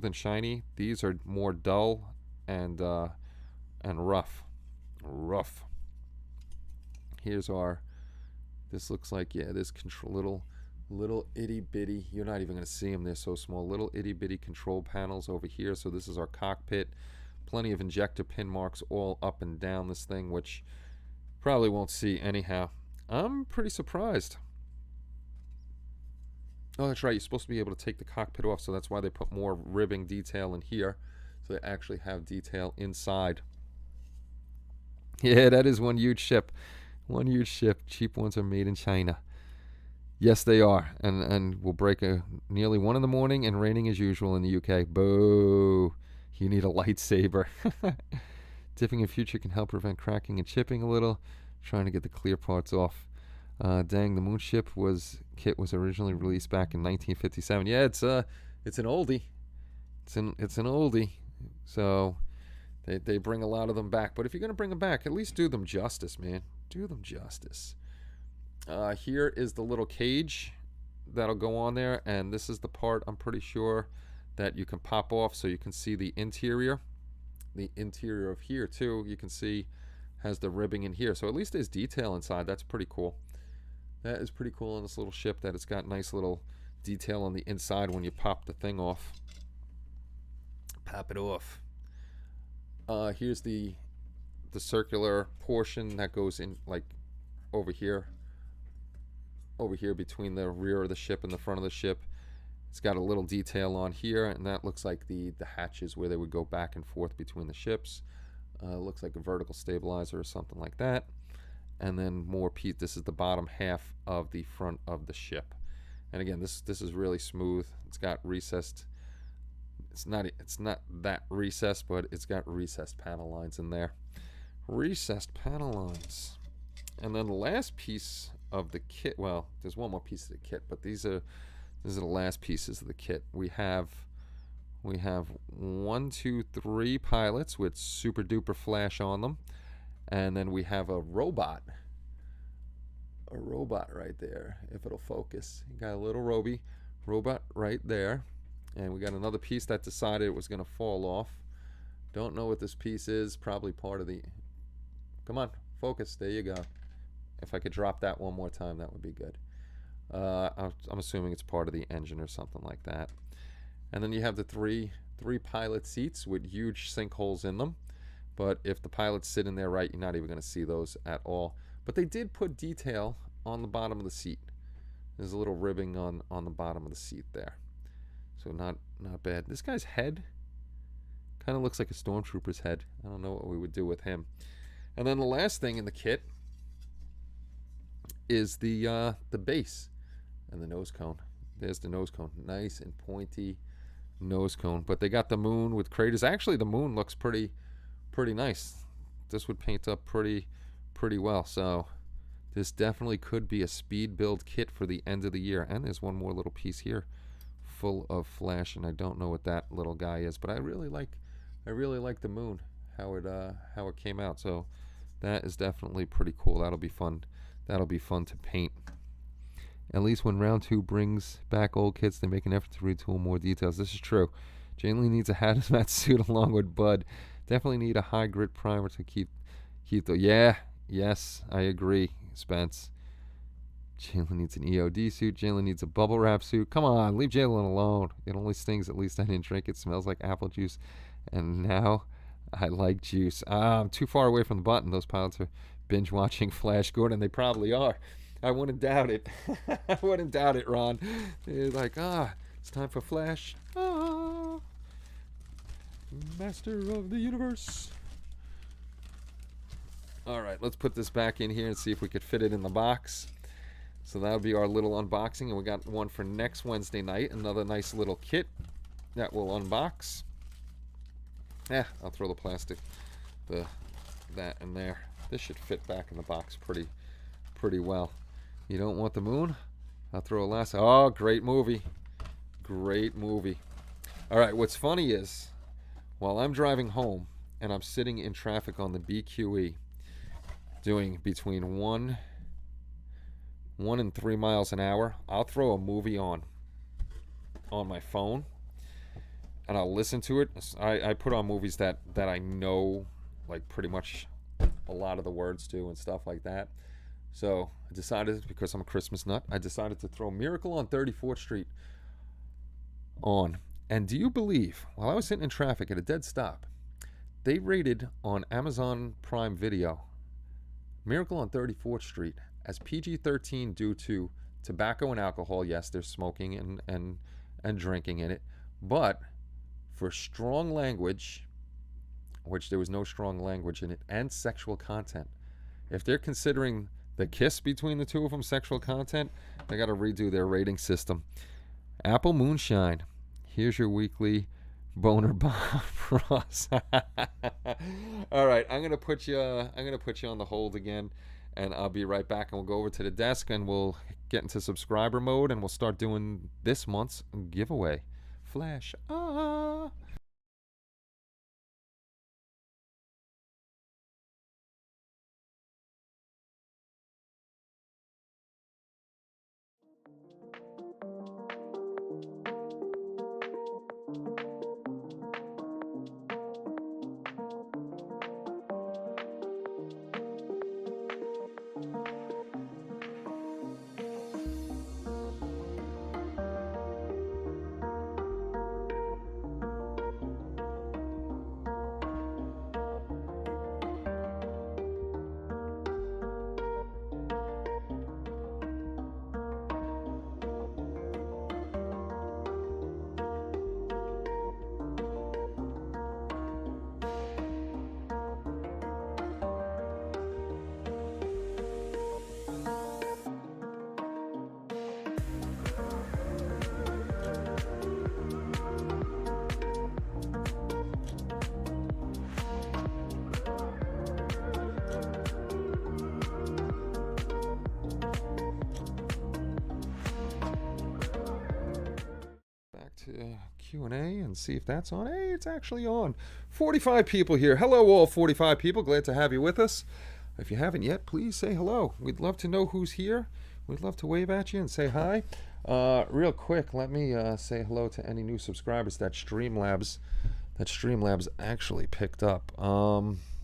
and shiny. These are more dull and rough. Here's our, this looks like, yeah, this control, little itty bitty, you're not even going to see them, they're so small, little itty bitty control panels over here. So this is our cockpit. Plenty of injector pin marks all up and down this thing, which probably won't see anyhow. I'm pretty surprised. Oh, that's right, you're supposed to be able to take the cockpit off, so that's why they put more ribbing detail in here, so they actually have detail inside. Yeah, that is one huge ship. One huge ship. Cheap ones are made in China. Yes, they are. And will break nearly 1 in the morning and raining as usual in the UK. Boo. You need a lightsaber. Dipping in future can help prevent cracking and chipping a little. Trying to get the clear parts off. Dang, the Moonship kit was originally released back in 1957. Yeah, it's an oldie. It's an oldie, so they bring a lot of them back. But if you're gonna bring them back, at least do them justice, man. Do them justice. Here is the little cage that'll go on there, and this is the part I'm pretty sure that you can pop off so you can see the interior. The interior of here too, you can see has the ribbing in here. So at least there's detail inside. That's pretty cool. That is pretty cool on this little ship, that it's got nice little detail on the inside when you pop the thing off. Pop it off. Here's the circular portion that goes in like over here between the rear of the ship and the front of the ship. It's got a little detail on here, and that looks like the hatches where they would go back and forth between the ships. Looks like a vertical stabilizer or something like that. And then more piece. This is the bottom half of the front of the ship. And again, this is really smooth. It's got recessed. It's not that recessed, but it's got recessed panel lines in there. Recessed panel lines. And then the last piece of the kit. Well, there's one more piece of the kit, but these are the last pieces of the kit. We have 1, 2, 3 pilots with super duper flash on them. And then we have a robot right there, if it'll focus. You got a little robot right there. And we got another piece that decided it was going to fall off. Don't know what this piece is. Probably part of the... Come on, focus. There you go. If I could drop that one more time, that would be good. I'm assuming it's part of the engine or something like that. And then you have the three pilot seats with huge sinkholes in them. But if the pilots sit in there right, you're not even going to see those at all. But they did put detail on the bottom of the seat. There's a little ribbing on the bottom of the seat there. So not bad. This guy's head kind of looks like a stormtrooper's head. I don't know what we would do with him. And then the last thing in the kit is the base and the nose cone. There's the nose cone. Nice and pointy nose cone. But they got the moon with craters. Actually, the moon looks pretty nice. This would paint up pretty well. So this definitely could be a speed build kit for the end of the year. And there's one more little piece here full of flash, and I don't know what that little guy is, but I really like the moon, how it came out. So that is definitely pretty cool. That'll be fun to paint. At least when round 2 brings back old kits, they make an effort to retool more details. This is true. Jane Lee needs a hazmat suit along with Bud. Definitely need a high grit primer to keep the... Yes, I agree, Spence. Jalen needs an EOD suit. Jalen needs a bubble wrap suit. Come on, leave Jalen alone. It only stings. At least I didn't drink. It smells like apple juice. And now I like juice. I'm too far away from the button. Those pilots are binge watching Flash Gordon. They probably are. I wouldn't doubt it. I wouldn't doubt it, Ron. They're like, it's time for Flash. Master of the universe. All right, let's put this back in here and see if we could fit it in the box. So that'll be our little unboxing, and we got one for next Wednesday night. Another nice little kit that we'll unbox. I'll throw the plastic, that in there. This should fit back in the box pretty well. You don't want the moon? I'll throw a last. Oh, great movie. Great movie. All right, what's funny is, while I'm driving home and I'm sitting in traffic on the BQE, doing between 1 and 3 miles an hour, I'll throw a movie on my phone, and I'll listen to it. I put on movies that I know, like, pretty much a lot of the words to and stuff like that. So I decided, because I'm a Christmas nut, I decided to throw Miracle on 34th Street on. And do you believe, while I was sitting in traffic at a dead stop, they rated on Amazon Prime Video Miracle on 34th Street as PG-13 due to tobacco and alcohol. Yes, there's smoking and drinking in it, but for strong language, which there was no strong language in it, and sexual content. If they're considering the kiss between the two of them sexual content, they got to redo their rating system. Apple Moonshine, here's your weekly boner bomb for us. All right, I'm gonna put you on the hold again, and I'll be right back, and we'll go over to the desk and we'll get into subscriber mode, and we'll start doing this month's giveaway. Flash. to Q&A and see if that's on. Hey, it's actually on. 45 people here. Hello, all 45 people. Glad to have you with us. If you haven't yet, please say hello. We'd love to know who's here. We'd love to wave at you and say hi. Real quick, let me say hello to any new subscribers that Streamlabs actually picked up.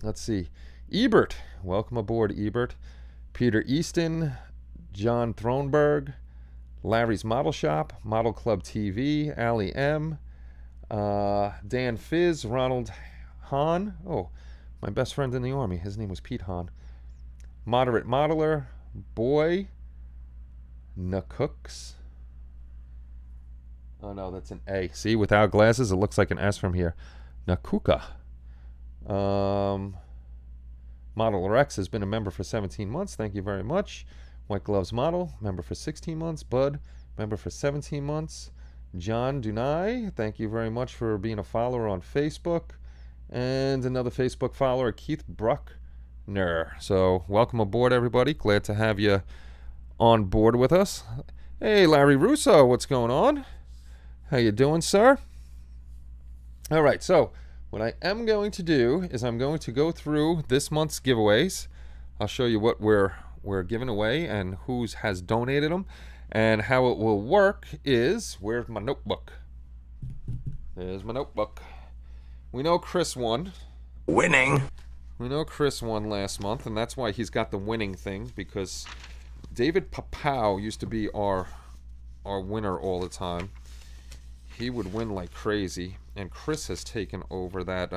Let's see. Ebert, welcome aboard, Ebert. Peter Easton, John Thronberg, Larry's Model Shop, Model Club TV, Ali M, Dan Fizz, Ronald Hahn. Oh, my best friend in the Army. His name was Pete Hahn. Moderate Modeler, Boy, Nakooks. Oh no, that's an A. See, without glasses, it looks like an S from here. Nakuka. Model Rex has been a member for 17 months. Thank you very much. White Gloves Model, member for 16 months. Bud, member for 17 months. John Dunai, thank you very much for being a follower on Facebook. And another Facebook follower, Keith Bruckner. So welcome aboard, everybody. Glad to have you on board with us. Hey, Larry Russo, what's going on? How you doing, sir? All right, so what I am going to do is I'm going to go through this month's giveaways. I'll show you what we're giving away and who has donated them. And how it will work is, where's my notebook? There's my notebook. We know Chris won. Winning. We know Chris won last month, and that's why he's got the winning thing, because David Papau used to be our winner all the time. He would win like crazy, and Chris has taken over that.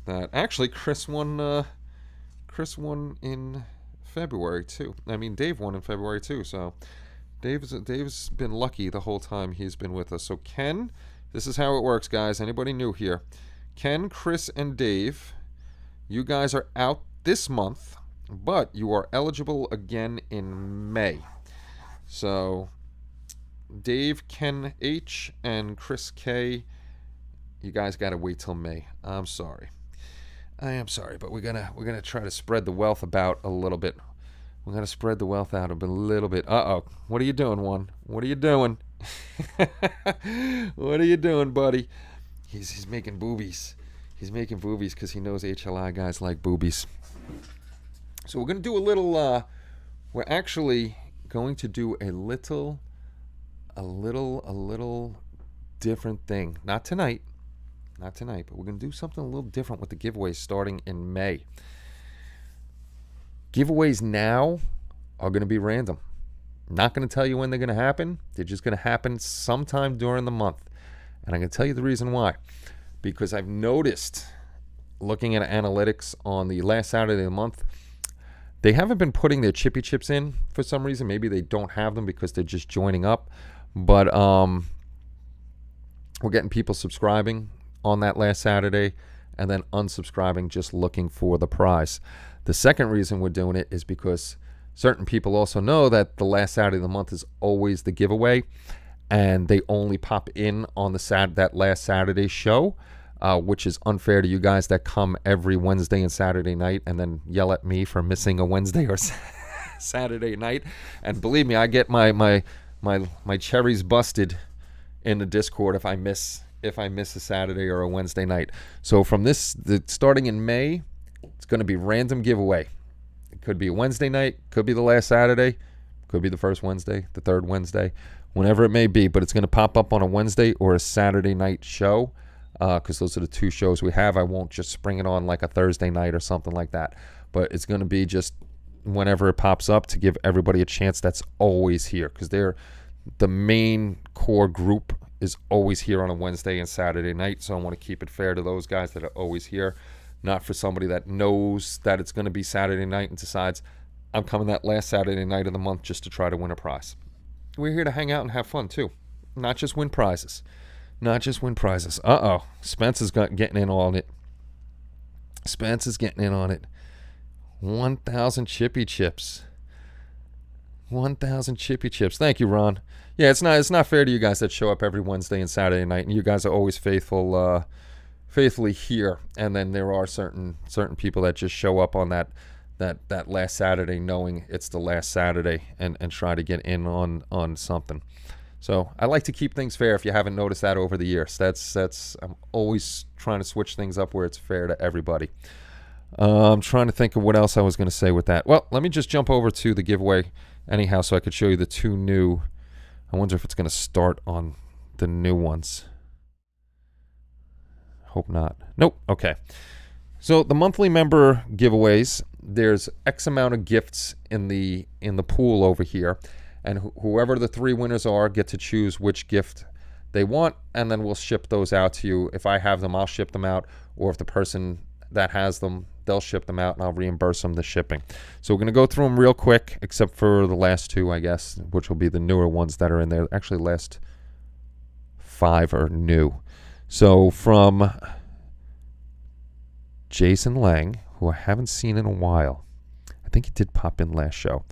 Actually, Chris won in February too. I mean, Dave won in February too. So Dave's been lucky the whole time he's been with us. So Ken, this is how it works, guys. Anybody new here? Ken, Chris, and Dave, you guys are out this month, but you are eligible again in May. So Dave, Ken H, and Chris K, you guys got to wait till May. I'm sorry. I am sorry, but we're gonna try to spread the wealth about a little bit. We're gonna spread the wealth out a little bit. Uh-oh. What are you doing, one? What are you doing? What are you doing, buddy? He's making boobies. He's making boobies because he knows HLI guys like boobies. So we're gonna do a little. We're actually going to do a little different thing. Not tonight, but we're going to do something a little different with the giveaways starting in May. Giveaways now are going to be random. Not going to tell you when they're going to happen. They're just going to happen sometime during the month. And I'm going to tell you the reason why. Because I've noticed, looking at analytics on the last Saturday of the month, they haven't been putting their chippy chips in for some reason. Maybe they don't have them because they're just joining up. But we're getting people subscribing on that last Saturday and then unsubscribing just looking for the prize. The second reason we're doing it is because certain people also know that the last Saturday of the month is always the giveaway, and they only pop in on that last Saturday show, which is unfair to you guys that come every Wednesday and Saturday night and then yell at me for missing a Wednesday or Saturday night. And believe me, I get my cherries busted in the Discord if I miss a Saturday or a Wednesday night. So from starting in May, it's going to be random giveaway. It could be a Wednesday night, could be the last Saturday, could be the first Wednesday, the third Wednesday, whenever it may be. But it's going to pop up on a Wednesday or a Saturday night show, because those are the two shows we have. I won't just spring it on like a Thursday night or something like that. But it's going to be just whenever it pops up to give everybody a chance that's always here, because the main core group is always here on a Wednesday and Saturday night. So I want to keep it fair to those guys that are always here, not for somebody that knows that it's going to be Saturday night and decides I'm coming that last Saturday night of the month just to try to win a prize. We're here to hang out and have fun too, not just win prizes. Uh-oh, Spence is getting in on it. 1,000 chippy chips. 1,000 chippy chips. Thank you, Ron. Yeah, it's not fair to you guys that show up every Wednesday and Saturday night, and you guys are always faithfully here. And then there are certain people that just show up on that last Saturday, knowing it's the last Saturday, and try to get in on something. So I like to keep things fair. If you haven't noticed that over the years, I'm always trying to switch things up where it's fair to everybody. I'm trying to think of what else I was going to say with that. Well, let me just jump over to the giveaway anyhow, so I could show you the two new. I wonder if it's going to start on the new ones. Hope not. Nope. Okay. So the monthly member giveaways, there's X amount of gifts in the pool over here, and whoever the 3 winners are get to choose which gift they want, and then we'll ship those out to you. If I have them, I'll ship them out, or if the person that has them, they'll ship them out, and I'll reimburse them the shipping. So we're going to go through them real quick, except for the last 2, I guess, which will be the newer ones that are in there. Actually, last 5 are new. So from Jason Lang, who I haven't seen in a while. I think he did pop in last show.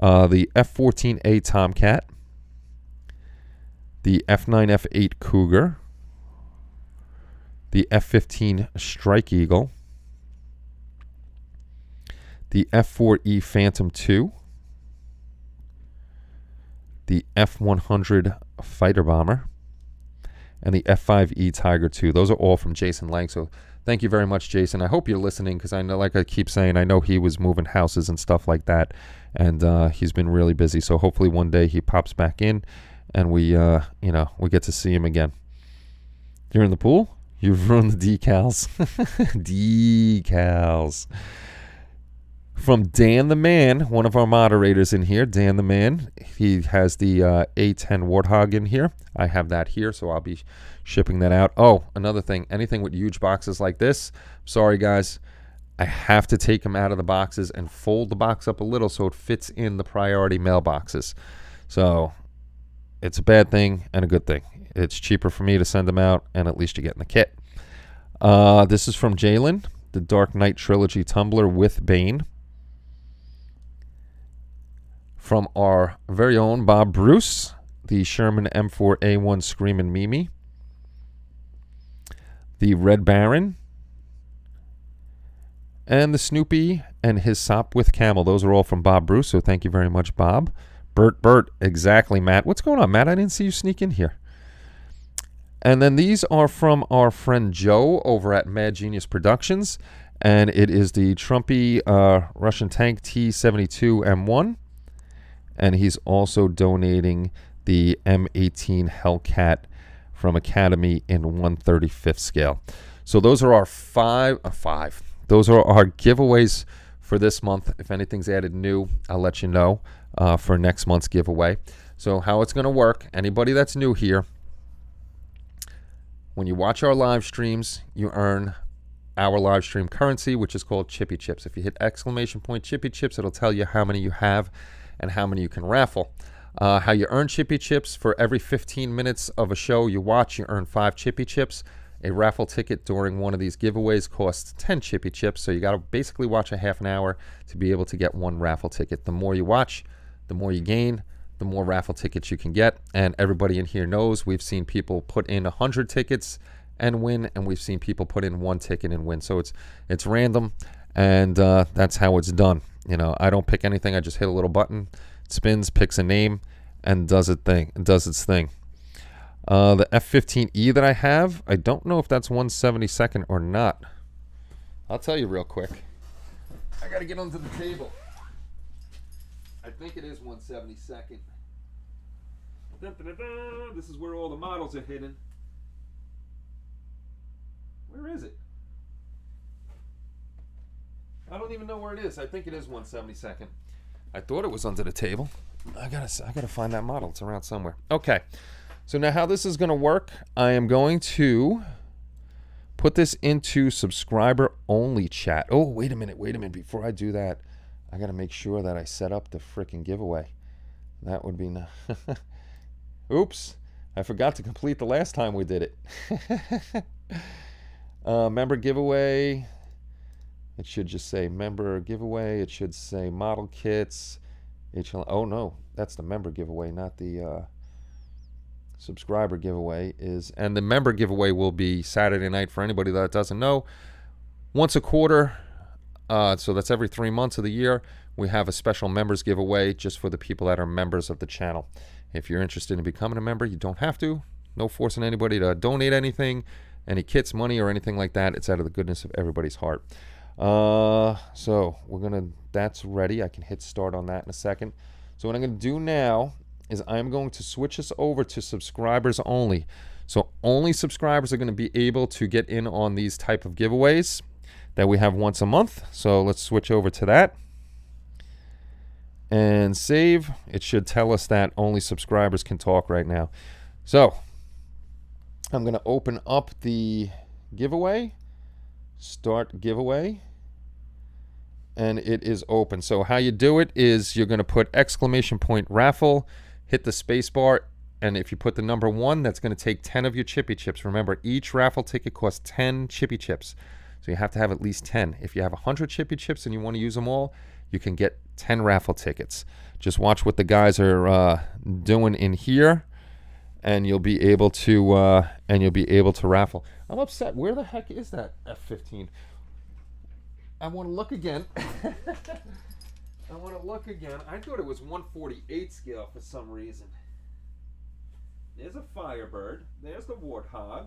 The F-14A Tomcat, the F-9 F-8 Cougar, the F-15 Strike Eagle, the F-4E Phantom II, the F-100 Fighter Bomber, and the F-5E Tiger II. Those are all from Jason Lang. So thank you very much, Jason. I hope you're listening, because I know, like I keep saying, I know he was moving houses and stuff like that, and he's been really busy. So hopefully one day he pops back in, and we get to see him again. You're in the pool? You've ruined the decals. Decals. From Dan the Man, one of our moderators in here, Dan the Man. He has the A10 Warthog in here. I have that here, so I'll be shipping that out. Oh, another thing, anything with huge boxes like this, sorry guys, I have to take them out of the boxes and fold the box up a little so it fits in the priority mailboxes. So it's a bad thing and a good thing. It's cheaper for me to send them out, and at least you get in the kit. This is from Jalen, the Dark Knight Trilogy Tumbler with Bane. From our very own Bob Bruce, the Sherman M4A1 Screamin' Mimi, the Red Baron, and the Snoopy and his Sop with Camel. Those are all from Bob Bruce, so thank you very much, Bob. Bert, exactly, Matt. What's going on, Matt? I didn't see you sneak in here. And then these are from our friend Joe over at Mad Genius Productions, and it is the Trumpy Russian Tank T-72 M1. And he's also donating the M18 Hellcat from Academy in 1/35th scale. So those are our five. Those are our giveaways for this month. If anything's added new, I'll let you know for next month's giveaway. So how it's going to work, anybody that's new here, when you watch our live streams, you earn our live stream currency, which is called Chippy Chips. If you hit ! Chippy Chips, it'll tell you how many you have and how many you can raffle. How you earn Chippy Chips: for every 15 minutes of a show you watch, you earn 5 Chippy Chips. A raffle ticket during one of these giveaways costs 10 Chippy Chips, so you got to basically watch a half an hour to be able to get one raffle ticket. The more you watch, the more you gain, the more raffle tickets you can get. And everybody in here knows we've seen people put in 100 tickets and win, and we've seen people put in 1 ticket and win. So it's random, and that's how it's done. You know, I don't pick anything. I just hit a little button, it spins, picks a name, and does its thing. The F-15E that I have, I don't know if that's 1/72nd or not. I'll tell you real quick. I got to get onto the table. I think it is 1/72nd. This is where all the models are hidden. Where is it? I don't even know where it is. I think it is 1/72nd. I thought it was under the table. I gotta find that model. It's around somewhere. Okay. So now how this is going to work, I am going to put this into subscriber only chat. Oh, wait a minute. Before I do that, I got to make sure that I set up the freaking giveaway. That would be Oops. I forgot to complete the last time we did it. Member giveaway. It should just say member giveaway. It should say model kits. HLI. Oh no, that's the member giveaway, not the subscriber giveaway. And the member giveaway will be Saturday night for anybody that doesn't know. Once a quarter, So that's every 3 months of the year. We have a special members giveaway just for the people that are members of the channel. If you're interested in becoming a member, you don't have to. No forcing anybody to donate anything, any kits, money, or anything like that. It's out of the goodness of everybody's heart. So that's ready. I can hit start on that in a second. So what I'm going to do now is I'm going to switch us over to subscribers only. So only subscribers are going to be able to get in on these type of giveaways that we have once a month. So let's switch over to that and save. It should tell us that only subscribers can talk right now. So I'm going to open up the giveaway, start giveaway, and it is open. So how you do it is you're going to put ! raffle, hit the space bar, and if you put the number 1, that's going to take 10 of your chippy chips. Remember, each raffle ticket costs 10 chippy chips. So you have to have at least 10. If you have 100 chippy chips and you want to use them all, you can get 10 raffle tickets. Just watch what the guys are doing in here, and you'll be able to raffle. I'm upset. Where the heck is that F-15? I want to look again. I want to look again. I thought it was 148 scale for some reason. There's a Firebird. There's the Warthog.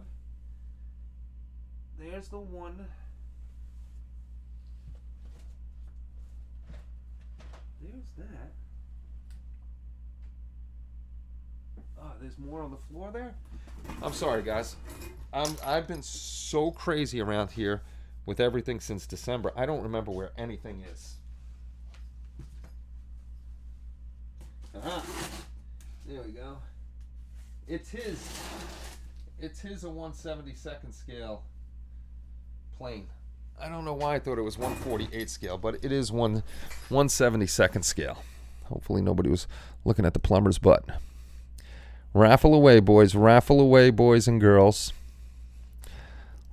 There's the one. There's that. Oh, there's more on the floor there? I'm sorry, guys. I've been so crazy around here with everything since December. I don't remember where anything is. There we go. It's his a 1/72nd scale plane. I don't know why I thought it was 148 scale, but it is 1/72nd scale. Hopefully nobody was looking at the plumber's butt. Raffle away, boys. Raffle away, boys and girls.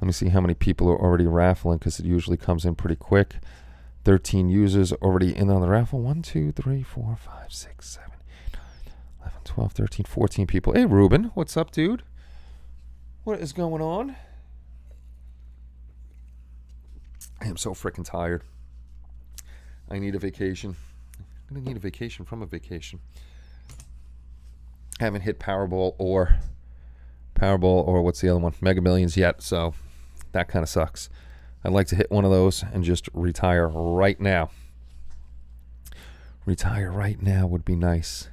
Let me see how many people are already raffling, because it usually comes in pretty quick. 13 users already in on the raffle. 1, 2, 3, 4, 5, 6, 7, 8, 9, 11, 12, 13, 14 people. Hey, Ruben. What's up, dude? What is going on? I am so freaking tired. I need a vacation. I'm going to need a vacation from a vacation. I haven't hit Powerball or what's the other one? Mega Millions yet, so that kind of sucks. I'd like to hit one of those and just retire right now. Retire right now would be nice.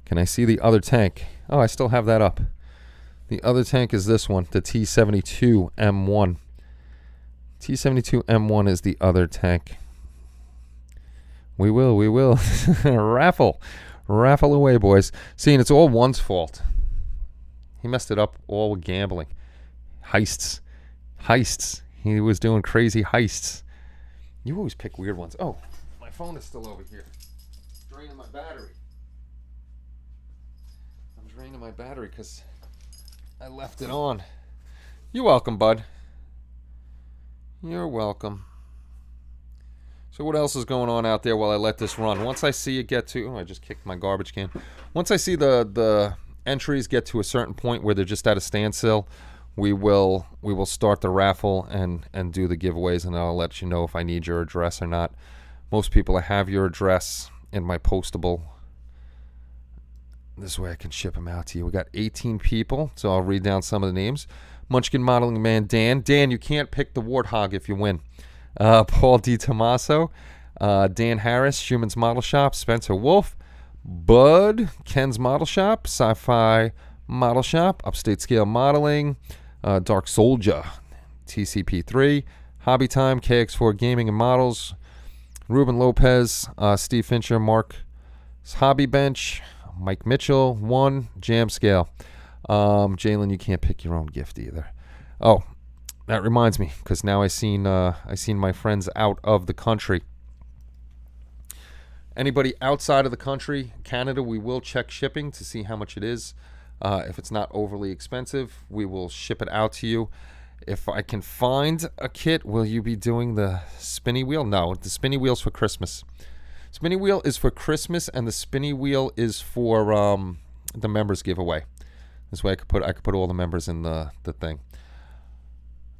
Can I see the other tank? Oh, I still have that up. The other tank is this one, the T-72M1. T-72M1 is the other tank. We will. Raffle away, boys. See, and it's all one's fault. He messed it up all with gambling. Heists. He was doing crazy heists. You always pick weird ones. Oh, my phone is still over here. Draining my battery. I'm draining my battery because I left it on. You're welcome, bud. You're welcome. So what else is going on out there while I let this run? Once I see it get to... Oh, I just kicked my garbage can. Once I see the entries get to a certain point where they're just at a standstill, we will start the raffle and do the giveaways, and I'll let you know if I need your address or not. Most people, I have your address in my postable. This way I can ship them out to you. We got 18 people, so I'll read down some of the names. Munchkin Modeling Man Dan. Dan, you can't pick the Warthog if you win. Paul D. Tomaso. Dan Harris, Schumann's Model Shop. Spencer Wolf. Bud, Ken's Model Shop. Sci-Fi Model Shop. Upstate Scale Modeling. Dark Soldier. TCP3. Hobby Time. KX4 Gaming and Models. Ruben Lopez. Steve Fincher. Mark's Hobby Bench. Mike Mitchell. 1. Jam Scale. Jalen, you can't pick your own gift either. Oh, that reminds me, because now I seen my friends out of the country. Anybody outside of the country, Canada, we will check shipping to see how much it is. If it's not overly expensive, we will ship it out to you. If I can find a kit, will you be doing the spinny wheel? No, the spinny wheel's for Christmas. Spinny wheel is for Christmas, and the spinny wheel is for the members giveaway. This way I could put all the members in the thing.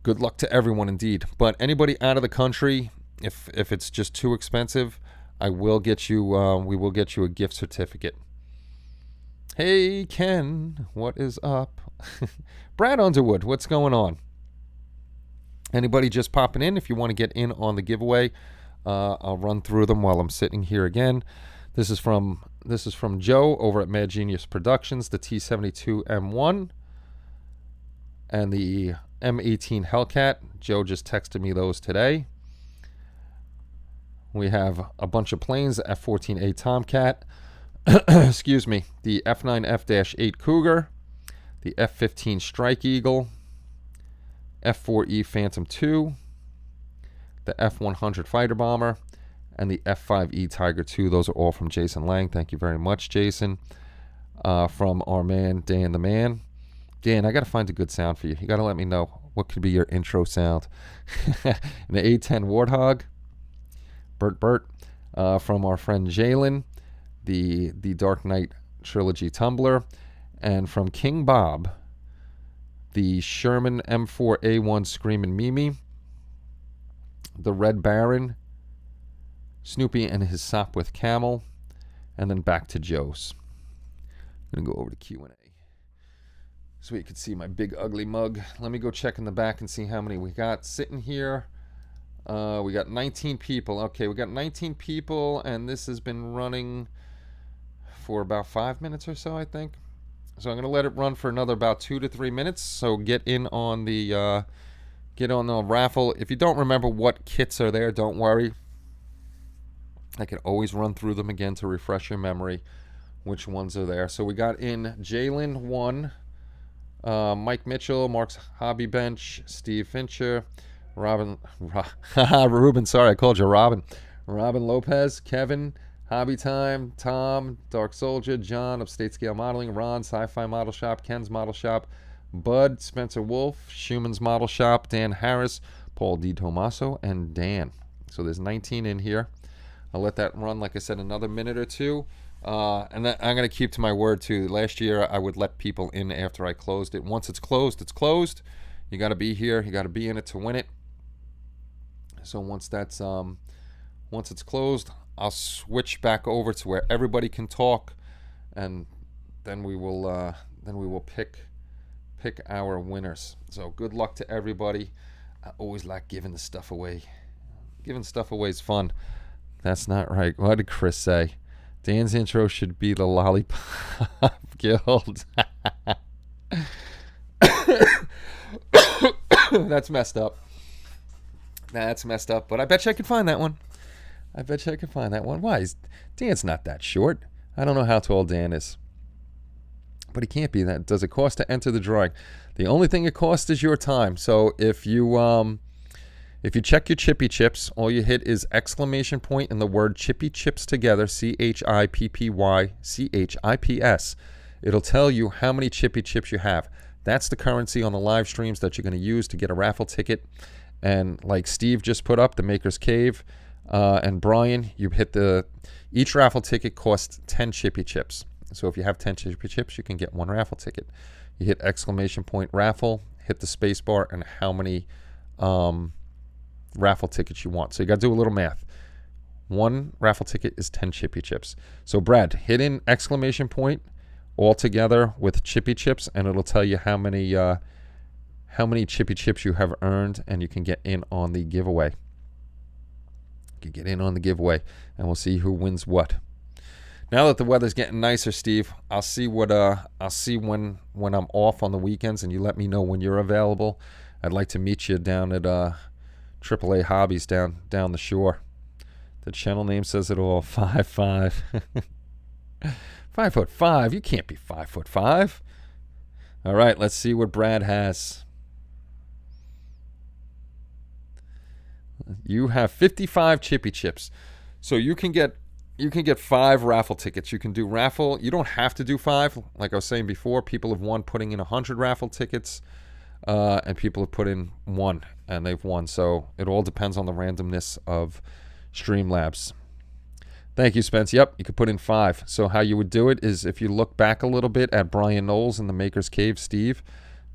Good luck to everyone indeed. But anybody out of the country, if it's just too expensive, I will get you. We will get you a gift certificate. Hey Ken, what is up? Brad Underwood, what's going on? Anybody just popping in? If you want to get in on the giveaway, I'll run through them while I'm sitting here again. This is from Joe over at Mad Genius Productions, the T72 M1 and the M18 Hellcat. Joe just texted me those today. We have a bunch of planes, the F-14A Tomcat, excuse me, the F9F-8 Cougar, the F-15 Strike Eagle, F-4E Phantom II, the F-100 Fighter Bomber, and the F-5E Tiger II. Those are all from Jason Lang. Thank you very much, Jason. From our man, Dan the Man. Dan, I got to find a good sound for you. You got to let me know what could be your intro sound. And the A-10 Warthog, Bert, from our friend Jalen, the Dark Knight Trilogy Tumbler, and from King Bob, the Sherman M4A1 Screamin' Mimi, the Red Baron, Snoopy and his Sopwith Camel, and then back to Joe's. I'm going to go over to Q&A so you can see my big ugly mug. Let me go check in the back and see how many we got sitting here. We got 19 people. Okay, we got 19 people, and this has been running for about 5 minutes or so, I think. So I'm going to let it run for another about 2 to 3 minutes. So get in on the raffle. If you don't remember what kits are there, don't worry. I can always run through them again to refresh your memory which ones are there. So we got in Jalen 1, Mike Mitchell, Mark's Hobby Bench, Steve Fincher, Ruben, sorry, I called you Robin. Robin Lopez, Kevin, Hobby Time, Tom, Dark Soldier, John, Upstate Scale Modeling, Ron, Sci-Fi Model Shop, Ken's Model Shop, Bud, Spencer Wolf, Schumann's Model Shop, Dan Harris, Paul D. Tomaso, and Dan. So there's 19 in here. I'll let that run, like I said, another minute or two. And then I'm going to keep to my word, too. Last year, I would let people in after I closed it. Once it's closed, it's closed. You got to be here. You got to be in it to win it. So once it's closed, I'll switch back over to where everybody can talk, and then we will pick our winners. So good luck to everybody. I always like giving the stuff away. Giving stuff away is fun. That's not right. What did Chris say? Dan's intro should be the Lollipop Guild. That's messed up. That's messed up. But I bet you I could find that one. Why? Dan's not that short. I don't know how tall Dan is. But he can't be that. Does it cost to enter the drawing? The only thing it costs is your time. So if you check your Chippy Chips, all you hit is exclamation point and the word Chippy Chips together, CHIPPYCHIPS. It'll tell you how many Chippy Chips you have. That's the currency on the live streams that you're going to use to get a raffle ticket. And like Steve just put up, the Maker's Cave, and Brian, you hit each raffle ticket costs 10 Chippy Chips. So if you have 10 Chippy Chips, you can get one raffle ticket. You hit exclamation point raffle, hit the space bar, and how many raffle tickets you want. So you got to do a little math. One raffle ticket is 10 Chippy Chips. So Brad, hit in exclamation point all together with Chippy Chips, and it'll tell you how many Chippy Chips you have earned, and you can get in on the giveaway. And we'll see who wins what. Now that the weather's getting nicer, Steve, I'll see when I'm off on the weekends, and you let me know when you're available. I'd like to meet you down at AAA Hobbies down the shore. The channel name says it all. 5'5". 5'5". You can't be 5'5". All right, let's see what Brad has. You have 55 Chippy Chips. So you can get 5 raffle tickets. You can do raffle. You don't have to do 5. Like I was saying before, people have won putting in 100 raffle tickets, and people have put in 1, and they've won. So it all depends on the randomness of Streamlabs. Thank you, Spence. Yep, you could put in 5. So how you would do it is if you look back a little bit at Brian Knowles in the Maker's Cave, Steve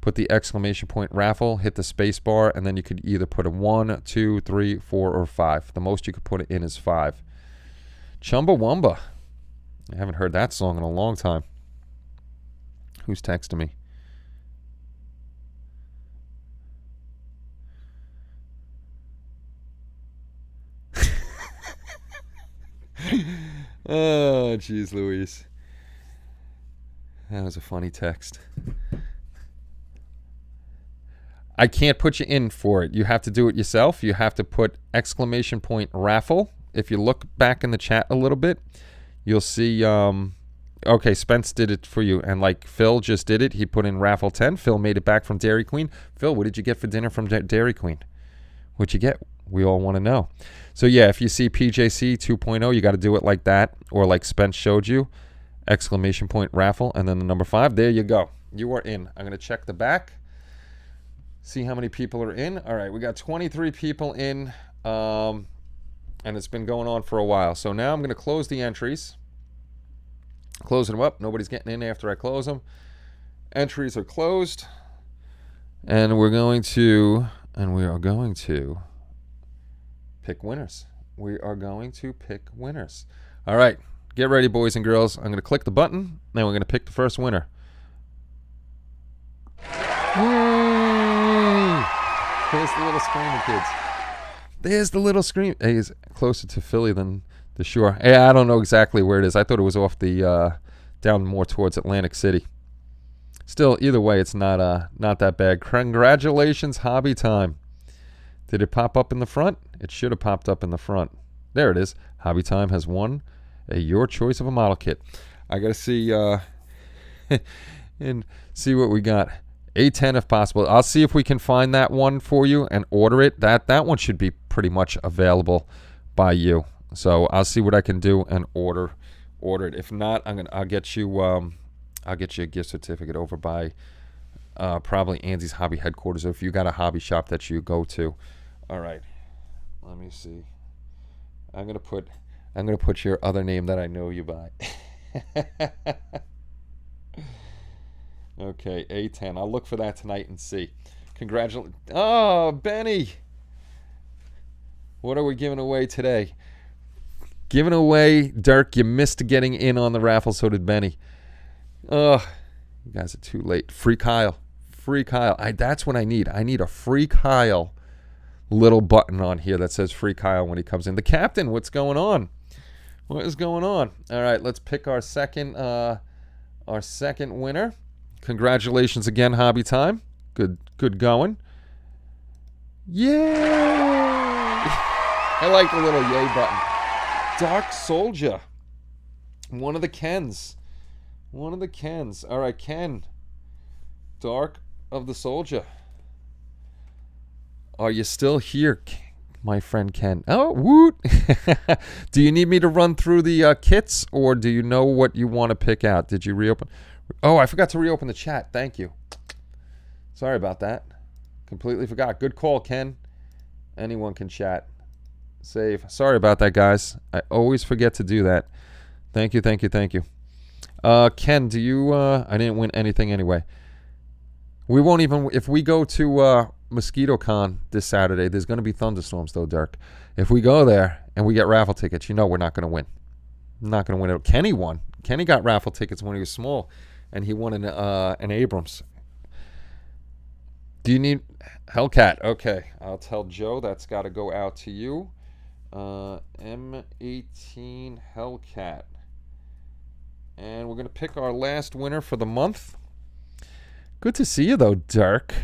put the exclamation point raffle, hit the space bar, and then you could either put a 1, 2, 3, 4, or 5. The most you could put it in is 5. Chumbawamba. I haven't heard that song in a long time. Who's texting me? Oh, jeez, Louise. That was a funny text. I can't put you in for it. You have to do it yourself. You have to put exclamation point raffle. If you look back in the chat a little bit, you'll see, okay, Spence did it for you. And like Phil just did it. He put in raffle 10. Phil made it back from Dairy Queen. Phil, what did you get for dinner from Dairy Queen? What'd you get? We all want to know. So yeah, if you see PJC 2.0, you got to do it like that, or like Spence showed you, exclamation point raffle, and then the number 5. There you go. You are in. I'm going to check the back, see how many people are in. All right, we got 23 people in, and it's been going on for a while. So now I'm going to close the entries, closing them up. Nobody's getting in after I close them. Entries are closed, and we are going to pick winners. We are going to pick winners. All right, get ready, boys and girls. I'm going to click the button. Now we're going to pick the first winner. Yay! There's the little screaming kids. There's the little scream. Hey, he's closer to Philly than the shore. Hey, I don't know exactly where it is. I thought it was off the down more towards Atlantic City. Still, either way, it's not that bad. Congratulations, Hobby Time. Did it pop up in the front? It should have popped up in the front. There it is. Hobby Time has won your choice of a model kit. I got to see and see what we got. A10 if possible. I'll see if we can find that one for you and order it. That one should be pretty much available by you. So I'll see what I can do and order it. If not, I'll get you a gift certificate over by probably Andy's Hobby Headquarters, or if you got a hobby shop that you go to. All right, let me see. I'm gonna put your other name that I know you by. Okay, A10. I'll look for that tonight and see. Congratulations. Oh, Benny. What are we giving away today? Giving away, Dirk, you missed getting in on the raffle, so did Benny. Oh, you guys are too late. Free Kyle. Free Kyle. That's what I need. I need a Free Kyle little button on here that says Free Kyle when he comes in. The captain, what's going on? What is going on? All right, let's pick our second winner. Congratulations again, Hobby Time. Good going. Yay! I like the little yay button. Dark Soldier. One of the Kens. All right, Ken. Dark of the Soldier. Are you still here, my friend Ken? Oh, woot. Do you need me to run through the kits, or do you know what you want to pick out? Did you reopen? Oh, I forgot to reopen the chat. Thank you. Sorry about that. Completely forgot. Good call, Ken. Anyone can chat. Save. Sorry about that, guys. I always forget to do that. Thank you. Ken, do you... I didn't win anything anyway. We won't even... If we go to Mosquito Con this Saturday, there's going to be thunderstorms, though, Dirk. If we go there and we get raffle tickets, you know we're not going to win. Not going to win it. Kenny won. Kenny got raffle tickets when he was small, and he won an Abrams. Do you need Hellcat? Okay, I'll tell Joe that's got to go out to you. M18 Hellcat. And we're going to pick our last winner for the month. Good to see you, though, Dirk.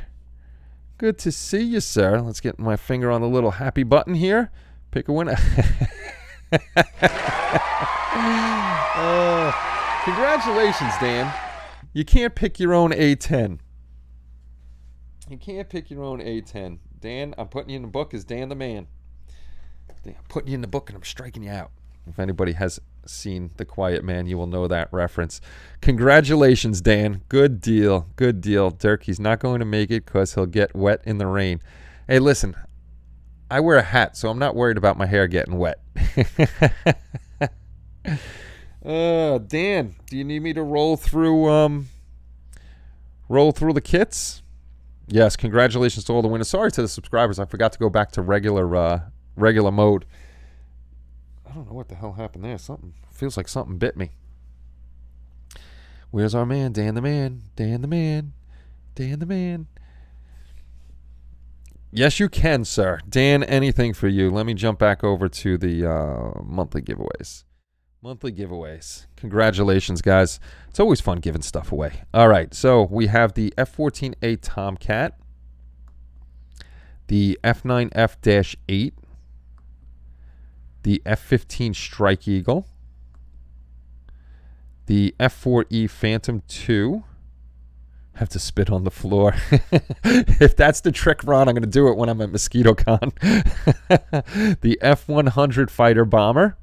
Good to see you, sir. Let's get my finger on the little happy button here. Pick a winner. Congratulations, Dan. You can't pick your own A10. You can't pick your own A10. Dan, I'm putting you in the book as Dan the Man. I'm putting you in the book and I'm striking you out. If anybody has seen The Quiet Man, you will know that reference. Congratulations, Dan. Good deal. Good deal. Dirk, he's not going to make it because he'll get wet in the rain. Hey, listen, I wear a hat, so I'm not worried about my hair getting wet. Dan, do you need me to roll through the kits? Yes, congratulations to all the winners. Sorry to the subscribers. I forgot to go back to regular mode. I don't know what the hell happened there. Something feels like something bit me. Where's our man? Dan the man. Dan the man. Dan the man. Yes, you can, sir. Dan, anything for you. Let me jump back over to the monthly giveaways. Monthly giveaways. Congratulations, guys. It's always fun giving stuff away. All right, so we have the F-14A Tomcat, the F9F-8, the F-15 Strike Eagle, the F-4E Phantom II. Have to spit on the floor. If that's the trick, Ron, I'm going to do it when I'm at Mosquito Con. The F-100 Fighter Bomber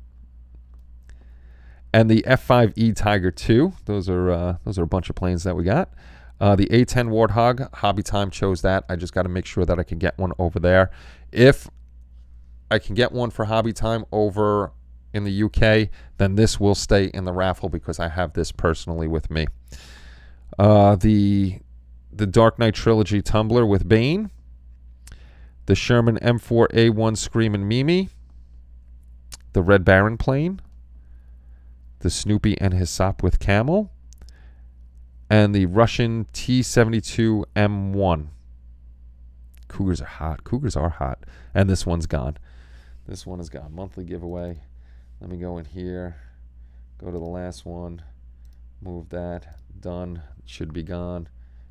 and the F-5E Tiger II. Those are a bunch of planes that we got. The A-10 Warthog, Hobby Time chose that. I just got to make sure that I can get one over there. If I can get one for Hobby Time over in the UK, then this will stay in the raffle because I have this personally with me. The Dark Knight Trilogy Tumbler with Bane, the Sherman M4A1 Screamin' Mimi, the Red Baron plane, the Snoopy and his Sop with Camel, and the Russian T-72 M1. Cougars are hot. Cougars are hot. And this one's gone. This one is gone. Monthly giveaway. Let me go in here. Go to the last one. Move that. Done. Should be gone.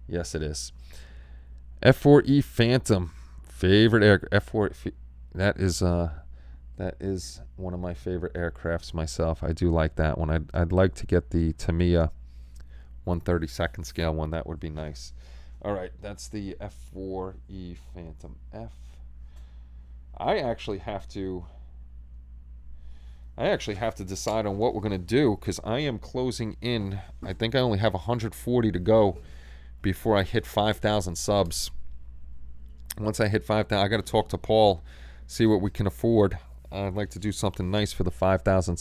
Yes, it is. F-4E Phantom. Favorite air. F-4. That is one of my favorite aircrafts myself. I do like that one. I'd like to get the Tamiya 132nd scale one. That would be nice. All right, that's the F-4E Phantom. I actually have to decide on what we're going to do because I am closing in. I think I only have 140 to go before I hit 5,000 subs. Once I hit 5,000, I got to talk to Paul, see what we can afford. I'd like to do something nice for the 5,000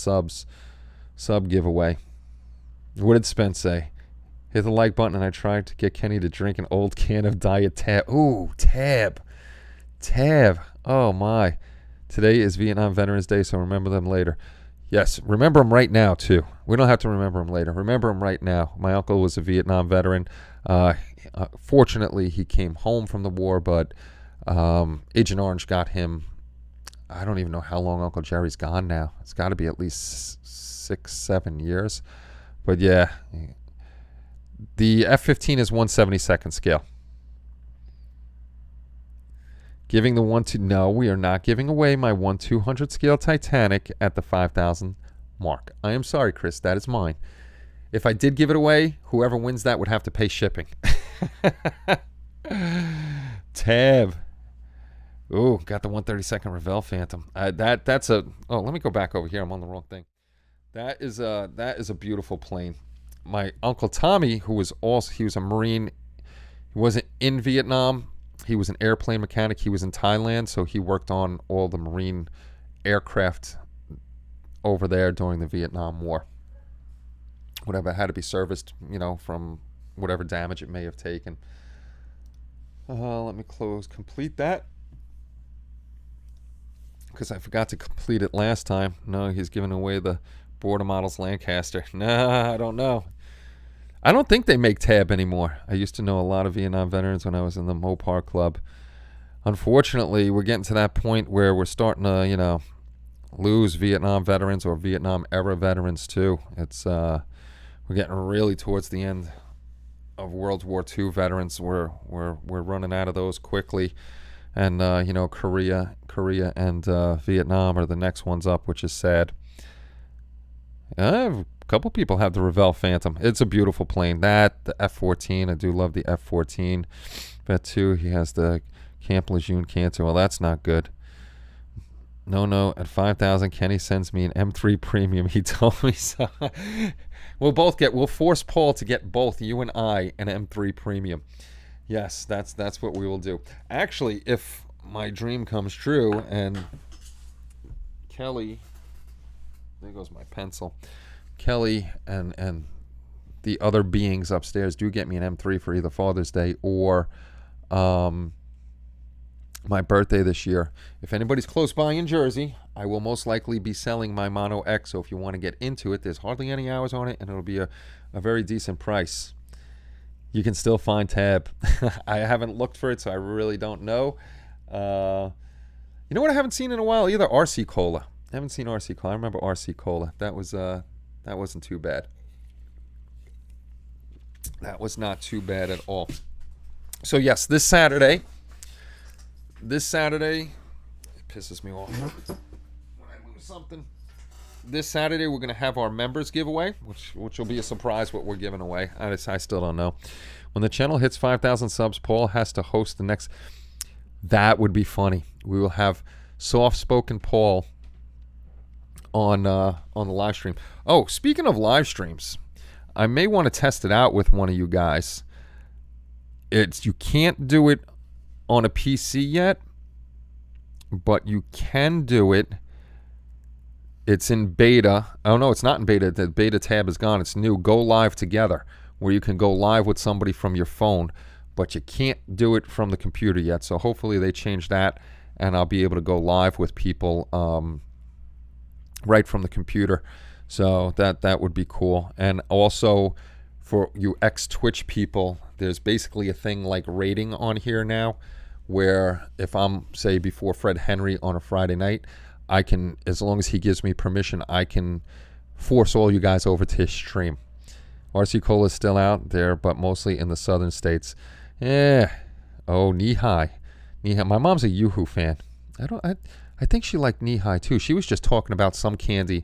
sub giveaway. What did Spence say? Hit the like button, and I tried to get Kenny to drink an old can of Diet Tab. Ooh, Tab. Oh, my. Today is Vietnam Veterans Day, so remember them later. Yes, remember them right now, too. We don't have to remember them later. Remember them right now. My uncle was a Vietnam veteran. Fortunately, he came home from the war, but Agent Orange got him. I don't even know how long Uncle Jerry's gone now. It's got to be at least 6-7 years. But, yeah, the F-15 is 1/72nd scale. Giving the 1/2, no, we are not giving away my 1/200 scale Titanic at the 5,000 mark. I am sorry, Chris, that is mine. If I did give it away, whoever wins that would have to pay shipping. Tab. Ooh, got the 132nd Revell Phantom. That's a. Oh, let me go back over here. I'm on the wrong thing. That is a beautiful plane. My Uncle Tommy, he was a Marine. He wasn't in Vietnam. He was an airplane mechanic. He was in Thailand, so he worked on all the Marine aircraft over there during the Vietnam War. Whatever had to be serviced, from whatever damage it may have taken. Let me complete that. Because I forgot to complete it last time. No, he's giving away the Border Models Lancaster. Nah, I don't know. I don't think they make Tab anymore. I used to know a lot of Vietnam veterans when I was in the Mopar Club. Unfortunately, we're getting to that point where we're starting to, lose Vietnam veterans or Vietnam-era veterans, too. It's we're getting really towards the end of World War II veterans. We're running out of those quickly. And, Korea and Vietnam are the next ones up, which is sad. A couple people have the Revell Phantom. It's a beautiful plane. The F-14, I do love the F-14. That too, he has the Camp Lejeune Cantor. Well, that's not good. No, at 5,000, Kenny sends me an M3 Premium. He told me so. We'll force Paul to get both, you and I, an M3 Premium. Yes, that's what we will do. Actually, if my dream comes true and Kelly, there goes my pencil, Kelly and the other beings upstairs do get me an M3 for either Father's Day or my birthday this year. If anybody's close by in Jersey, I will most likely be selling my Mono X. So if you want to get into it, there's hardly any hours on it, and it'll be a very decent price. You can still find tab. I haven't looked for it, so I really don't know. You know what I haven't seen in a while either? RC Cola. I haven't seen RC Cola. I remember RC Cola. That wasn't too bad. That was not too bad at all. So yes, this Saturday, it pisses me off when I lose something. This Saturday we're going to have our members giveaway, which will be a surprise what we're giving away. I still don't know. When the channel hits 5,000 subs, Paul has to host the next. That would be funny. We will have soft-spoken Paul on the live stream. Oh, speaking of live streams, I may want to test it out with one of you guys. You can't do it on a PC yet, but you can do it. It's in beta. Oh no, it's not in beta. The beta tab is gone. It's new. Go live together, where you can go live with somebody from your phone, but you can't do it from the computer yet. So hopefully they change that, and I'll be able to go live with people right from the computer. So that would be cool. And also for you ex-Twitch people, there's basically a thing like rating on here now, where if I'm, say, before Fred Henry on a Friday night, I can, as long as he gives me permission, I can force all you guys over to his stream. RC Cola is still out there, but mostly in the southern states. Oh, Knee High. My mom's a Yoo-Hoo fan. I think she liked Knee High too. She was just talking about some candy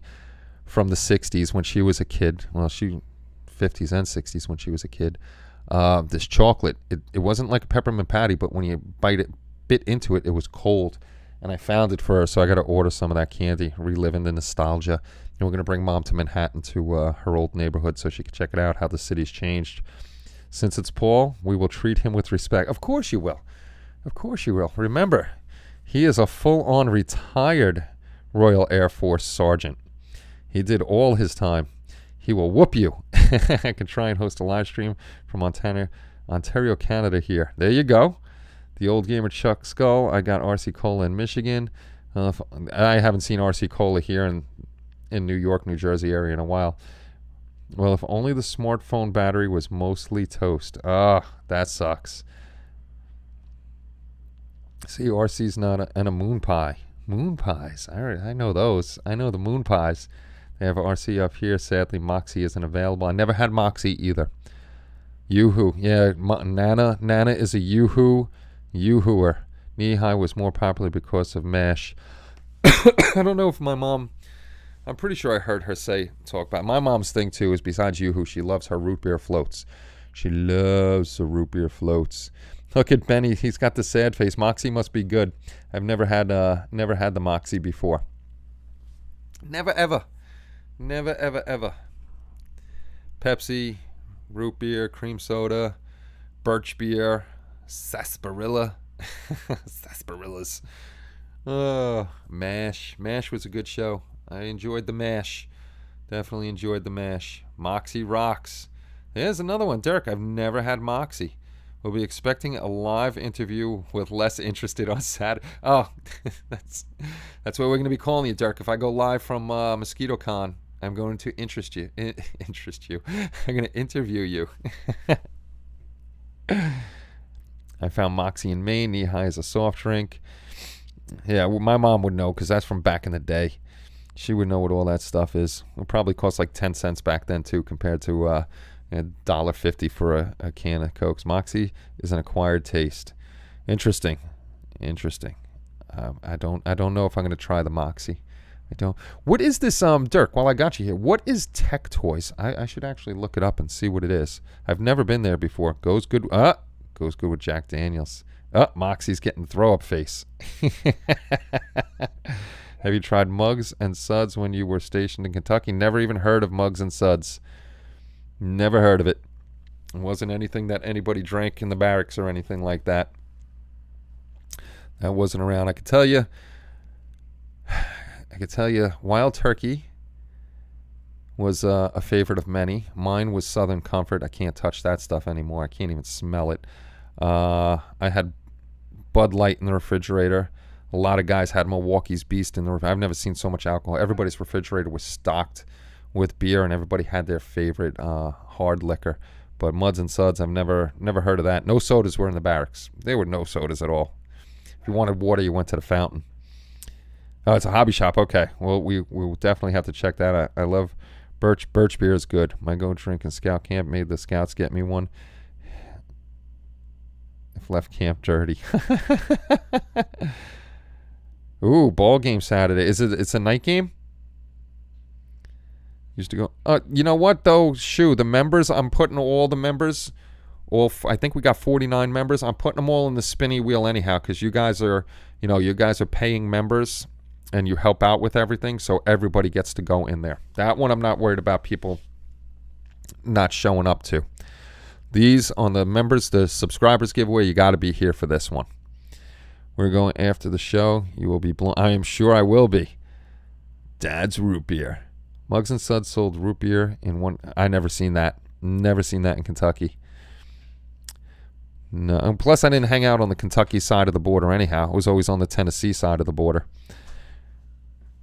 from the 60s when she was a kid. Well, 50s and 60s when she was a kid. This chocolate, it wasn't like a peppermint patty, but when you bit into it, it was cold. And I found it for her, so I got to order some of that candy, reliving the nostalgia. And we're going to bring Mom to Manhattan to her old neighborhood so she can check it out, how the city's changed. Since it's Paul, we will treat him with respect. Of course you will. Of course you will. Remember, he is a full-on retired Royal Air Force sergeant. He did all his time. He will whoop you. I can try and host a live stream from Ontario, Canada here. There you go. The old gamer Chuck Skull. I got RC Cola in Michigan. I haven't seen RC Cola here in New York, New Jersey area in a while. Well, if only the smartphone battery was mostly toast. That sucks. See, RC's not and a moon pie. Moon pies. I know those. I know the moon pies. They have RC up here. Sadly, Moxie isn't available. I never had Moxie either. Yoo-Hoo. Yeah, Nana. Nana is a Yoo-Hooer. Knee High was more popular because of MASH. I don't know if my mom... I'm pretty sure I heard her talk about it. My mom's thing, too, is besides Yoo-Hoo, she loves her root beer floats. She loves the root beer floats. Look at Benny. He's got the sad face. Moxie must be good. I've never had the Moxie before. Never, ever. Never, ever, ever. Pepsi, root beer, cream soda, birch beer, sarsaparilla. Sarsaparillas. Oh, MASH. MASH was a good show. I enjoyed the MASH. Definitely enjoyed the MASH. Moxie rocks. There's another one. Dirk, I've never had Moxie. We'll be expecting a live interview with less interested on Saturday. Oh, that's what we're going to be calling you, Dirk. If I go live from MosquitoCon, I'm going to interest you. I'm going to interview you. I found Moxie in Maine. Knee High is a soft drink. Yeah, well, my mom would know because that's from back in the day. She would know what all that stuff is. It probably cost like 10 cents back then, too, compared to $1.50 for a can of Cokes. Moxie is an acquired taste. Interesting. I don't know if I'm going to try the Moxie. I don't. What is this, Dirk, while I got you here, what is Tech Toys? I should actually look it up and see what it is. I've never been there before. Goes good with Jack Daniels. Moxie's getting throw-up face. Have you tried Mugs and Suds when you were stationed in Kentucky? Never even heard of Mugs and Suds. Never heard of it. It wasn't anything that anybody drank in the barracks or anything like that. That wasn't around. I could tell you, Wild Turkey was a favorite of many. Mine was Southern Comfort. I can't touch that stuff anymore. I can't even smell it. I had Bud Light in the refrigerator. A lot of guys had Milwaukee's Beast in the refrigerator. I've never seen so much alcohol. Everybody's refrigerator was stocked with beer, and everybody had their favorite hard liquor. But Muds and Suds, I've never heard of that. No sodas were in the barracks. There were no sodas at all. If you wanted water, you went to the fountain. Oh, it's a hobby shop. Okay. Well, we will definitely have to check that out. I love Birch. Birch beer is good. My go drink in scout camp made the scouts get me one. If left camp dirty. Ooh, ball game Saturday. It's a night game? Used to go. You know what though? Shoo, the members. I'm putting all the members. I think we got 49 members. I'm putting them all in the spinny wheel anyhow, because you guys are paying members, and you help out with everything, so everybody gets to go in there. That one I'm not worried about people not showing up to. These on the members, the subscribers giveaway, you got to be here for this one. We're going after the show. You will be blown. I am sure I will be. Dad's root beer. Mugs and Suds sold root beer in one. I never seen that. Never seen that in Kentucky. No. Plus, I didn't hang out on the Kentucky side of the border anyhow. I was always on the Tennessee side of the border.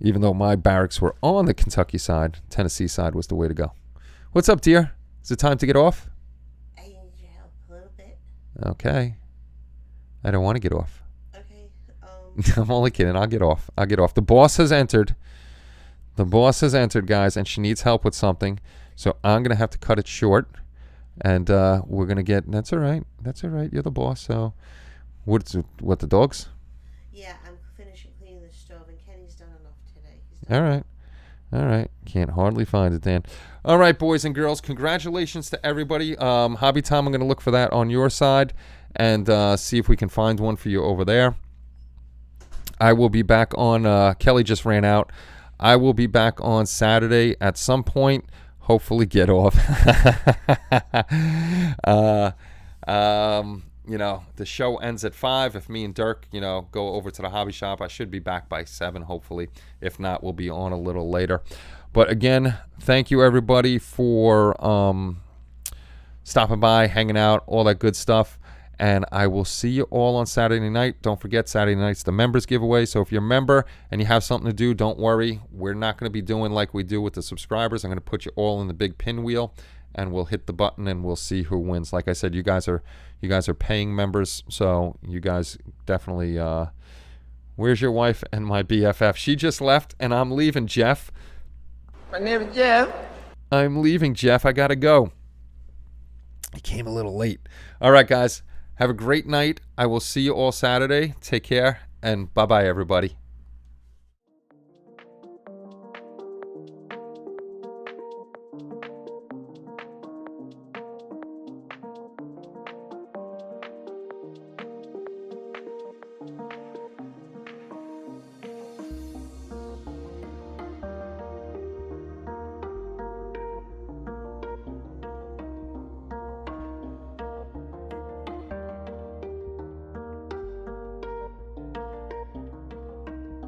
Even though my barracks were on the Kentucky side, Tennessee side was the way to go. What's up, dear? Is it time to get off? I need your help a little bit. Okay. I don't want to get off. Okay. I'm only kidding. I'll get off. The boss has entered. Guys, and she needs help with something. So I'm going to have to cut it short. And we're going to get... That's all right. You're the boss. So what the dogs? Yeah, I'm finishing cleaning the stove, and Kenny's done enough today. All right. Can't hardly find it, Dan. All right, boys and girls. Congratulations to everybody. Hobby Time, I'm going to look for that on your side and see if we can find one for you over there. I will be back on... Kelly just ran out. I will be back on Saturday at some point. Hopefully get off. The show ends at 5. If me and Dirk, go over to the hobby shop, I should be back by 7, hopefully. If not, we'll be on a little later. But again, thank you everybody for stopping by, hanging out, all that good stuff. And I will see you all on Saturday night. Don't forget, Saturday night's the members giveaway. So if you're a member and you have something to do, don't worry. We're not going to be doing like we do with the subscribers. I'm going to put you all in the big pinwheel, and we'll hit the button and we'll see who wins. Like I said, you guys are paying members, so you guys definitely. Where's your wife and my BFF? She just left, and I'm leaving, Jeff. My name is Jeff. I'm leaving, Jeff. I gotta go. He came a little late. All right, guys. Have a great night. I will see you all Saturday. Take care, and bye-bye, everybody.